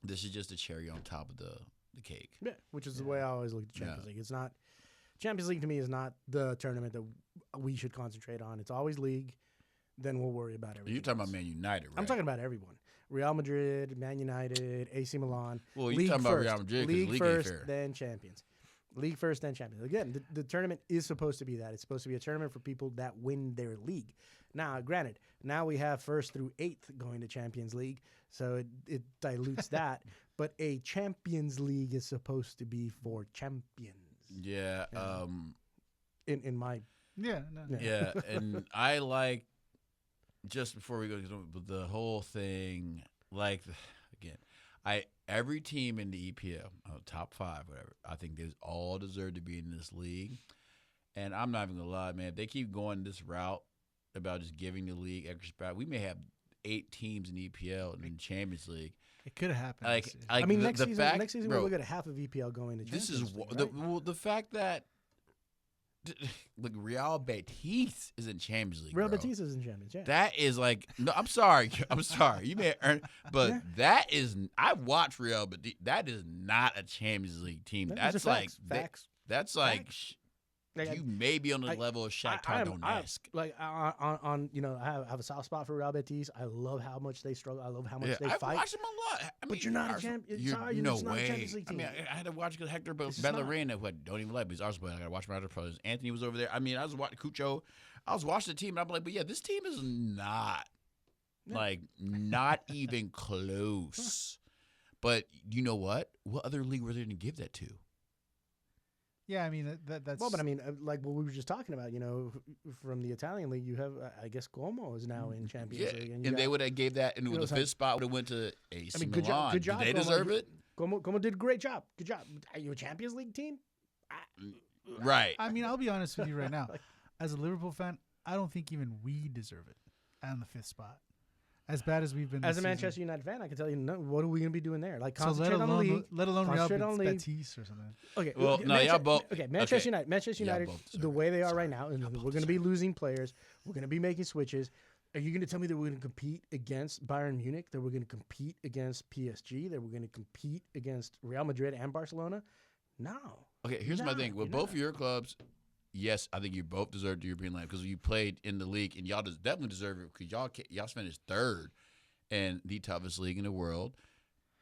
This is just a cherry on top of the cake. Yeah, which is the way I always look at the Champions League. It's not Champions League to me is not the tournament that we should concentrate on. It's always league. Then we'll worry about everything. You're talking else. about Man United, right? I'm talking about everyone. Real Madrid, Man United, AC Milan. Well, you're talking about Real Madrid because league first, ain't fair. then Champions. League first, then Champions. Again, the tournament is supposed to be that. It's supposed to be a tournament for people that win their league. Now, granted, now we have first through eighth going to Champions League, so it dilutes that. But a Champions League is supposed to be for champions. Yeah. In my Yeah. Yeah, and I like, just before we go, the whole thing, every team in the EPL, top 5, whatever, I think they all deserve to be in this league. And I'm not even going to lie, man, if they keep going this route about just giving the league extra spot, we may have 8 teams in EPL and in Champions League. It could have happened. Next season we'll look at half of EPL going to Champions League. The fact that Real Betis is in Champions League. Real Betis is in Champions League. That is no, I'm sorry. You may earn, but that is. I watched Real Betis. That is not a Champions League team. That's like facts. That's like you may be on the level of Shakhtar Donetsk. I have a soft spot for Real Betis. I love how much they struggle. I love how much they fight. I watch them a lot. But you're not a champion. Sorry, no it's not a way. Champions League team. I had to watch because Hector Bellerin, who I don't even like, but he's Arsenal. I got to watch my other brothers. Anthony was over there. I was watching Cucho. I was watching the team, and I'm like, but yeah, this team is not even close. But you know what? What other league were they going to give that to? Yeah, that's. Well, but like what we were just talking about, from the Italian league, you have, I guess, Como is now in Champions League, and they would have gave that, and with the fifth spot would have went to AC Milan. Good job. Did they deserve it? Como did a great job. Good job. Are you a Champions League team? Right. I'll be honest with you right now. As a Liverpool fan, I don't think even we deserve it on the 5th spot. As bad as we've been. As a Manchester United fan, I can tell you, what are we going to be doing there? Concentrate let on the league. Let alone Real Betis or something. Okay. Well, no, y'all both. Okay, Manchester United, the way they are right now, and we're going to be losing players. We're going to be making switches. Are you going to tell me that we're going to compete against Bayern Munich? That we're going to compete against PSG? That we're going to compete against Real Madrid and Barcelona? No. Okay, here's my thing. With both of your clubs, yes, I think you both deserve the European land because you played in the league, and y'all definitely deserve it because y'all finished 3rd in the toughest league in the world.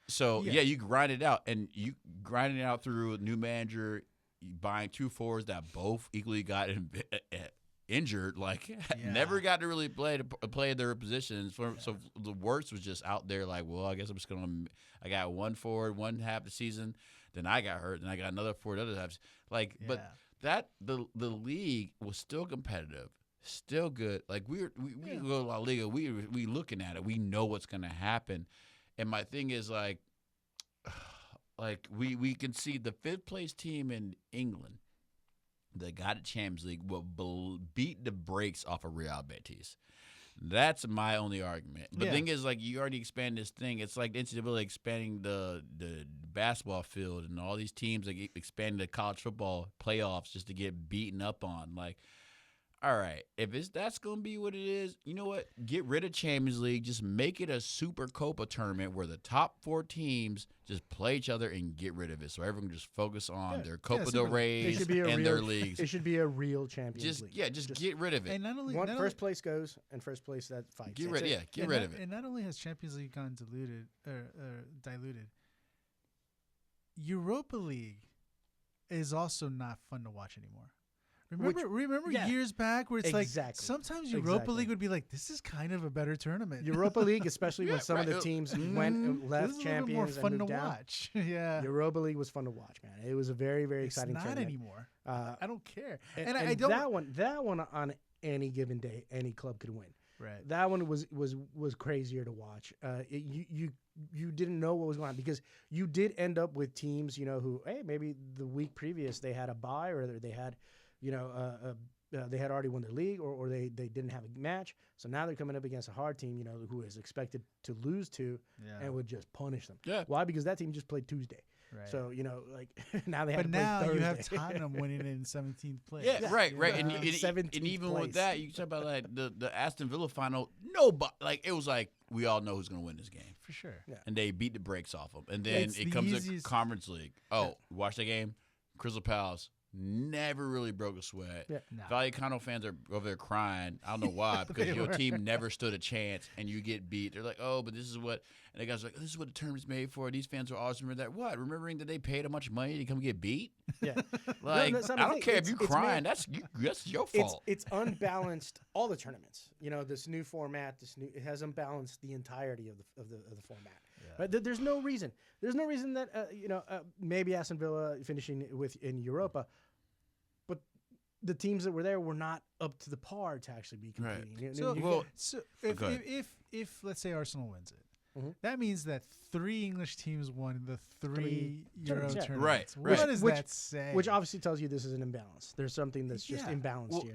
So, yeah, you grind it out, and you grind it out through a new manager, buying 2 forwards that both equally got injured, never got to really play their positions. So the worst was just out there I guess I'm just going to – I got 1 forward, 1 half the season, then I got hurt, then I got another forward, other halves. But that the league was still competitive. Still good. We go to La Liga. We looking at it. We know what's gonna happen. And my thing is we can see the 5th place team in England that got a Champions League will beat the brakes off of Real Betis. That's my only argument. The thing is, you already expand this thing. It's like the NCAA expanding the basketball field, and all these teams expanding the college football playoffs just to get beaten up on. all right, if that's gonna be what it is, you know what? Get rid of Champions League. Just make it a Super Copa tournament where the top 4 teams just play each other and get rid of it, so everyone can just focus on their Copa del Rey and their leagues. It should be a real Champions League. Yeah, just get rid of it. And not only first place goes, and first place that fights. Get rid of it. And not only has Champions League gone diluted, Europa League is also not fun to watch anymore. Remember years back where it's like sometimes Europa League would be like, this is kind of a better tournament. Europa League, especially when some of the teams went and left champions more fun and moved to down. watch. Yeah, Europa League was fun to watch, man. It was a very, very exciting tournament. It's not anymore. I don't care. And I don't. That one on any given day, any club could win. Right. That one was crazier to watch. You didn't know what was going on because you did end up with teams, who, hey, maybe the week previous they had a bye or they had, they had already won their league or they didn't have a match. So now they're coming up against a hard team, who is expected to lose to and would just punish them. Yeah. Why? Because that team just played Tuesday. Right. So, now they have to play now Thursday. you have Tottenham winning in 17th place. Yeah, right. And even with that, you talk about like the Aston Villa final. Nobody it was like we all know who's going to win this game For sure. Yeah. and they beat the brakes off them. And then it comes to Conference League. Oh, watch that game. Crystal Palace never really broke a sweat. Yeah. No. Vallecano fans are over there crying. I don't know why, because your team never stood a chance and you get beat. They're like, oh, but this is what, and the guys are like, this is what the tournament's made for. These fans are always remember that. What? Remembering that they paid a bunch of money to come get beat? Yeah. I don't care if you crying. That's your fault. It's unbalanced. All the tournaments, this new format, it has unbalanced the entirety of the format. Yeah. Right? There's no reason. There's no reason that maybe Aston Villa finishing in Europa, but the teams that were there were not up to the par to actually be competing. Right. So if let's say Arsenal wins it. Mm-hmm. That means that 3 English teams won the 3 Euro tournaments. Right. What does that say? Which obviously tells you this is an imbalance. There's something that's just imbalanced here.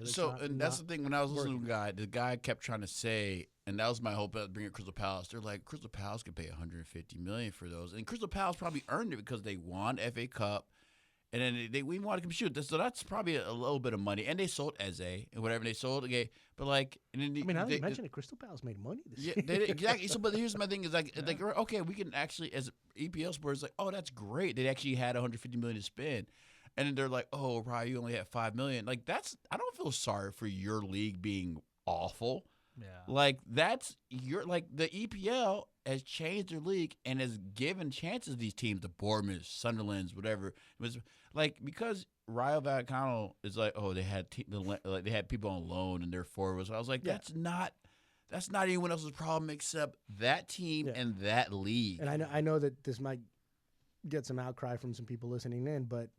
That's the thing. When I was listening to the guy kept trying to say, and that was my hope at bringing Crystal Palace. They're like, Crystal Palace could pay $150 million for those, and Crystal Palace probably earned it because they won FA Cup. And then we wanted to compete. So that's probably a little bit of money. And they sold Eze and whatever. They sold again. But and then now that you mention it, Crystal Palace made money this year. They did, exactly. So, but here's my thing: is like, okay, we can actually, as EPL sports, like, oh, that's great. They actually had $150 million to spend, and then they're like, oh, probably you only had $5 million. Like I don't feel sorry for your league being awful. Yeah. Like the EPL has changed their league and has given chances to these teams, the Bournemouth, Sunderlands, whatever. It was because Rayo Vallecano is like, oh, they had they had people on loan and they're forwards. I was like, that's not anyone else's problem except that team and that league. And I know that this might get some outcry from some people listening in, but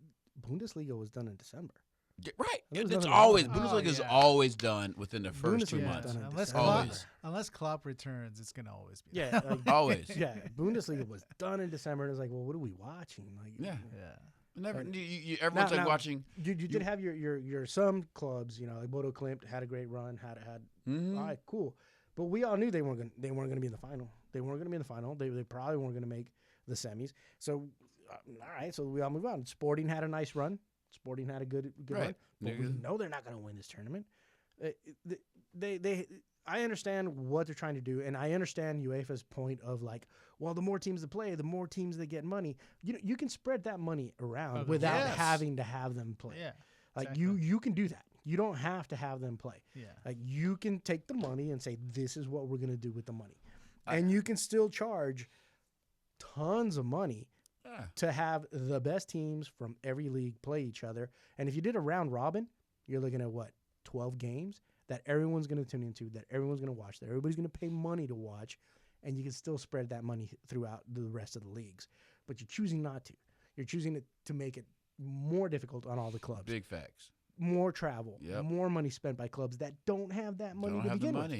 Bundesliga was done in December. Right. It's always Bundesliga is always done within the first 2 months. Unless Klopp returns, it's gonna always be. Yeah, always. Yeah, Bundesliga was done in December. And it's like, well, what are we watching? Like, Never. Everyone's watching. You did have your some clubs, like Bodo Klimt had a great run. Had mm-hmm. All right, cool. But we all knew they weren't going to be in the final. They weren't going to be in the final. They probably weren't going to make the semis. So, all right. So we all move on. Sporting had a nice run. Sporting had a good run. But we know they're not going to win this tournament. I understand what they're trying to do, and I understand UEFA's point of like, well, the more teams that play, the more teams that get money. You can spread that money around without having to have them play. Yeah, like you can do that. You don't have to have them play. Yeah, like you can take the money and say, this is what we're going to do with the money, and you can still charge tons of money to have the best teams from every league play each other. And if you did a round robin, you're looking at 12 games that everyone's going to tune into, that everyone's going to watch, that everybody's going to pay money to watch, and you can still spread that money throughout the rest of the leagues. But you're choosing not to. You're choosing to make it more difficult on all the clubs. Big facts. More travel, more money spent by clubs that don't have that money to begin with.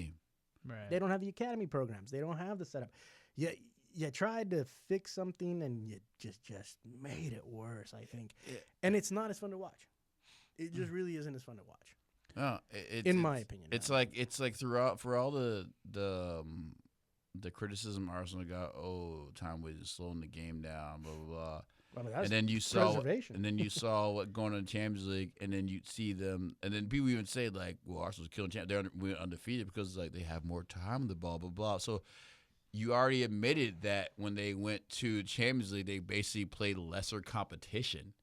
Right. They don't have the academy programs. They don't have the setup. You tried to fix something and you just made it worse, I think. And it's not as fun to watch. It just really isn't as fun to watch. No, in my opinion. It's like throughout for all the criticism Arsenal got, time was slowing the game down, blah blah blah. I mean, that's and then you saw, preservation. and then you saw what going on the Champions League, and then you see them, and then people even say like, "Well, Arsenal's killing champ. We're undefeated because like they have more time on the ball, blah blah." So you already admitted that when they went to Champions League, they basically played lesser competition.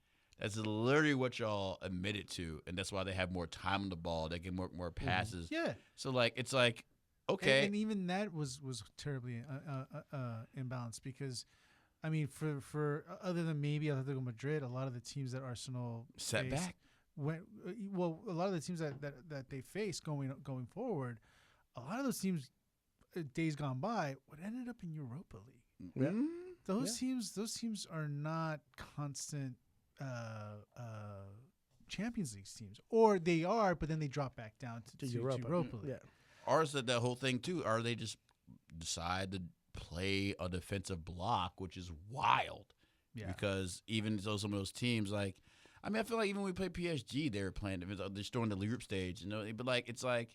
That's literally what y'all admitted to, and that's why they have more time on the ball. They get more passes. Yeah. So like it's like okay, And even that was terribly imbalanced because, I mean, for other than maybe Atletico Madrid, a lot of the teams that Arsenal set faced back. Well, a lot of the teams that they face going forward, a lot of those teams, days gone by, would ended up in Europa League. Yeah. Those teams are not constant Champions League teams, or they are, but then they drop back down to Europa League. Yeah. Or is it that whole thing too? Or they just decide to play a defensive block, which is wild. Yeah. Because even though some of those teams, like, I mean, I feel like even when we played PSG, they were playing defense. They're still in the group stage, you know. But like, it's like,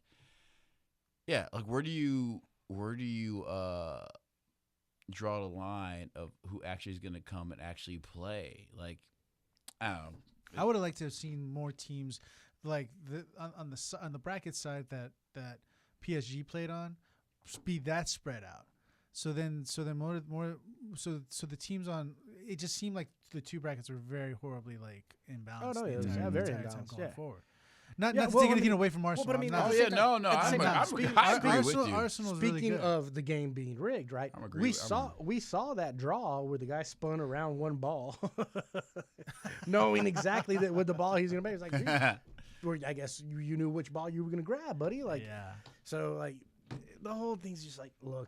yeah, like where do you draw the line of who actually is going to come and actually play? Like, I don't know. I would have liked to have seen more teams like on the bracket side that PSG played on, be that spread out. So then more so the teams on, it just seemed like the two brackets were very horribly like imbalanced. Oh no, it was the very entire time imbalanced. going Yeah. forward. Not Yeah, to well, take I anything mean- away from Arsenal. well, but I mean, I'm not- at the same time- no, at the same time, I agree with you. Arsenal's really Speaking good. of the game being rigged, right? I'm agree We with- we saw that draw where the guy spun around one ball, knowing exactly that with the ball he's gonna make. It's like, dude, well, I guess you knew which ball you were gonna grab, buddy. Like, yeah. so like the whole thing's just like, look,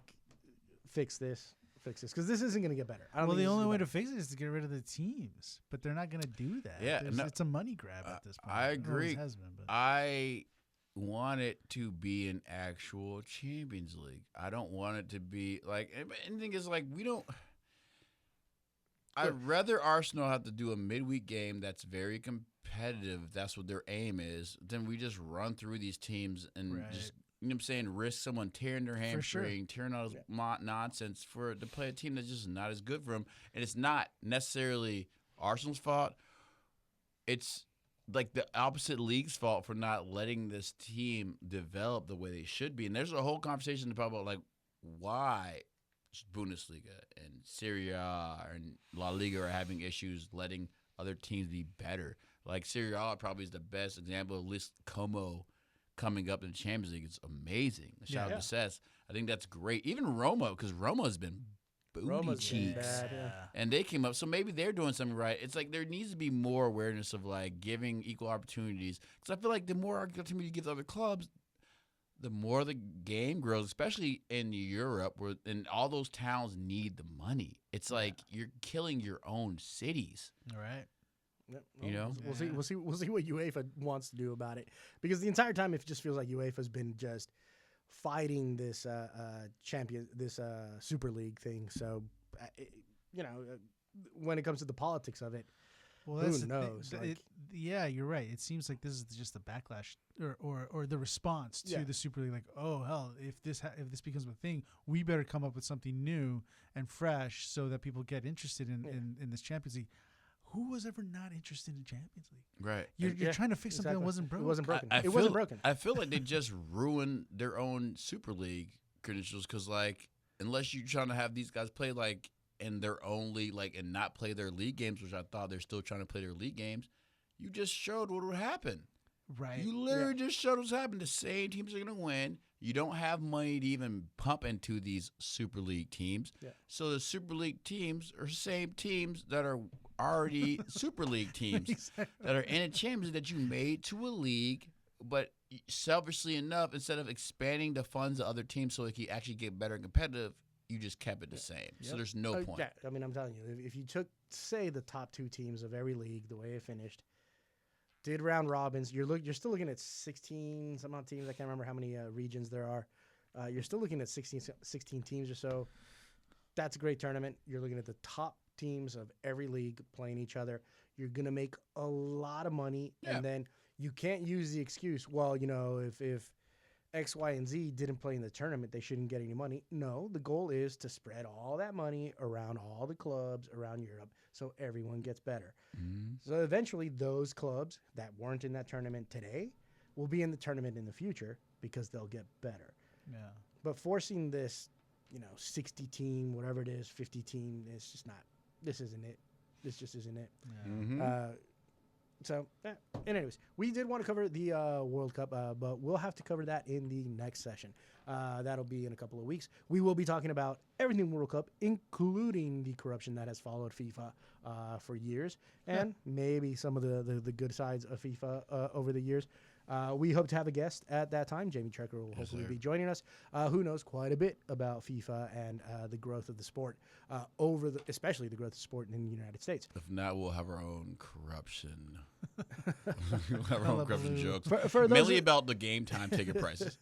fix this, because this isn't gonna get better. I don't Well, think the this is only gonna way get to fix it is to get rid of the teams, but they're not going to do that. Yeah, no, it's a money grab at this point. I It always agree. has been, but. I want it to be an actual Champions League. I don't want it to be like anything is like we don't. I'd rather Arsenal have to do a midweek game that's very competitive. That's what their aim is. Than we just run through these teams and Right. just, you know what I'm saying, risk someone tearing their hamstring, tearing all this nonsense to play a team that's just not as good for them. And it's not necessarily Arsenal's fault. It's like the opposite league's fault for not letting this team develop the way they should be. And there's a whole conversation about like why Bundesliga and Serie A and La Liga are having issues letting other teams be better. Like Serie A probably is the best example of this Como coming up in the Champions League. It's amazing. Shout out to Cesc. I think that's great. Even Roma, because Roma's been booty Roma's been cheeks. bad, yeah. And they came up, so maybe they're doing something right. It's like there needs to be more awareness of like giving equal opportunities. Because I feel like the more opportunity you give to other clubs, the more the game grows, especially in Europe, where and all those towns need the money. It's like you're killing your own cities. All right. Yep. You know? we'll see what UEFA wants to do about it, because the entire time it just feels like UEFA's been just fighting this Super League thing. So, when it comes to the politics of it, Well, who that's knows? The thing. Yeah, you're right. It seems like this is just the backlash or the response to the Super League. Like, oh hell, if this becomes a thing, we better come up with something new and fresh so that people get interested in this Champions League. Who was ever not interested in Champions League? Right. You're trying to fix something that wasn't broken. It wasn't broken. I It feel- wasn't broken. I feel like they just ruined their own Super League credentials because, like, unless you're trying to have these guys play like in their own league, like, and not play their league games, which I thought they're still trying to play their league games, you just showed what would happen. Right. You literally just showed what's happened. The same teams are going to win. You don't have money to even pump into these Super League teams. Yeah. So the Super League teams are the same teams that are already Super League teams that are in a Champions that you made to a league, but selfishly enough, instead of expanding the funds of other teams so they can actually get better and competitive, you just kept it the same. So there's no point. Yeah, I mean, I'm telling you, if you took, say, the top two teams of every league, the way it finished, did round robins, you're still looking at 16 some odd teams. I can't remember how many regions there are. You're still looking at 16 teams or so. That's a great tournament. You're looking at the top teams of every league playing each other. You're gonna make a lot of money, and then you can't use the excuse, well, if X, Y, and Z didn't play in the tournament, they shouldn't get any money. No, the goal is to spread all that money around all the clubs around Europe so everyone gets better. So eventually those clubs that weren't in that tournament today will be in the tournament in the future because they'll get better. Yeah. But forcing this, 60 team, whatever it is, 50 team, it's just not, this isn't it. This just isn't it. Yeah. Anyways, we did want to cover the World Cup, but we'll have to cover that in the next session. That'll be in a couple of weeks. We will be talking about everything World Cup, including the corruption that has followed FIFA for years, and maybe some of the good sides of FIFA over the years. We hope to have a guest at that time. Jamie Trecker will hopefully be joining us, who knows quite a bit about FIFA and the growth of the sport, especially the growth of sport in the United States. If not, we'll have our own corruption. We'll have our own corruption jokes. Mainly about the game time ticket prices.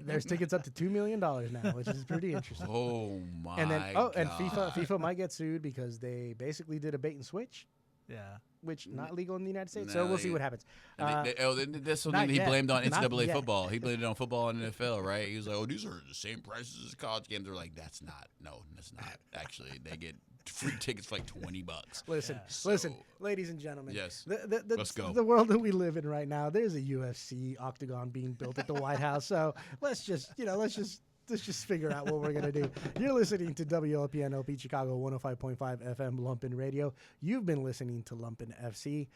There's tickets up to $2 million now, which is pretty interesting. Oh, my and God. FIFA might get sued because they basically did a bait and switch. Yeah. Which not legal in the United States, so we'll see what happens. That's something he blamed on NCAA football. He blamed it on football and NFL, right? He was like, "Oh, these are the same prices as college games." They're like, "That's not. Actually, they get free tickets for like $20." Listen, ladies and gentlemen. Yes. Let's go. The world that we live in right now, there's a UFC octagon being built at the White House. So let's just figure out what we're going to do. You're listening to WLPN LP Chicago 105.5 FM Lumpen Radio. You've been listening to Lumpen FC.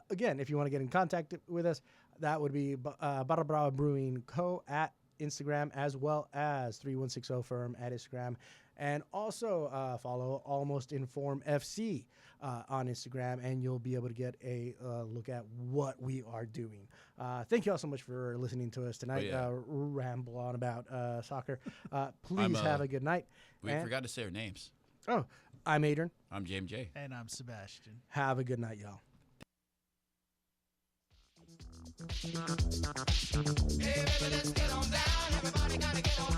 Again, if you want to get in contact with us, that would be Barra Brava Brewing Co. at Instagram, as well as 3160 Firm at Instagram. And also follow Almost Inform FC on Instagram, and you'll be able to get a look at what we are doing. Thank you all so much for listening to us tonight. Ramble on about soccer. Please have a good night. We forgot to say our names. Oh, I'm Adrian. I'm James J. And I'm Sebastian. Have a good night, y'all. Hey, baby, let's get on down. Everybody gotta get on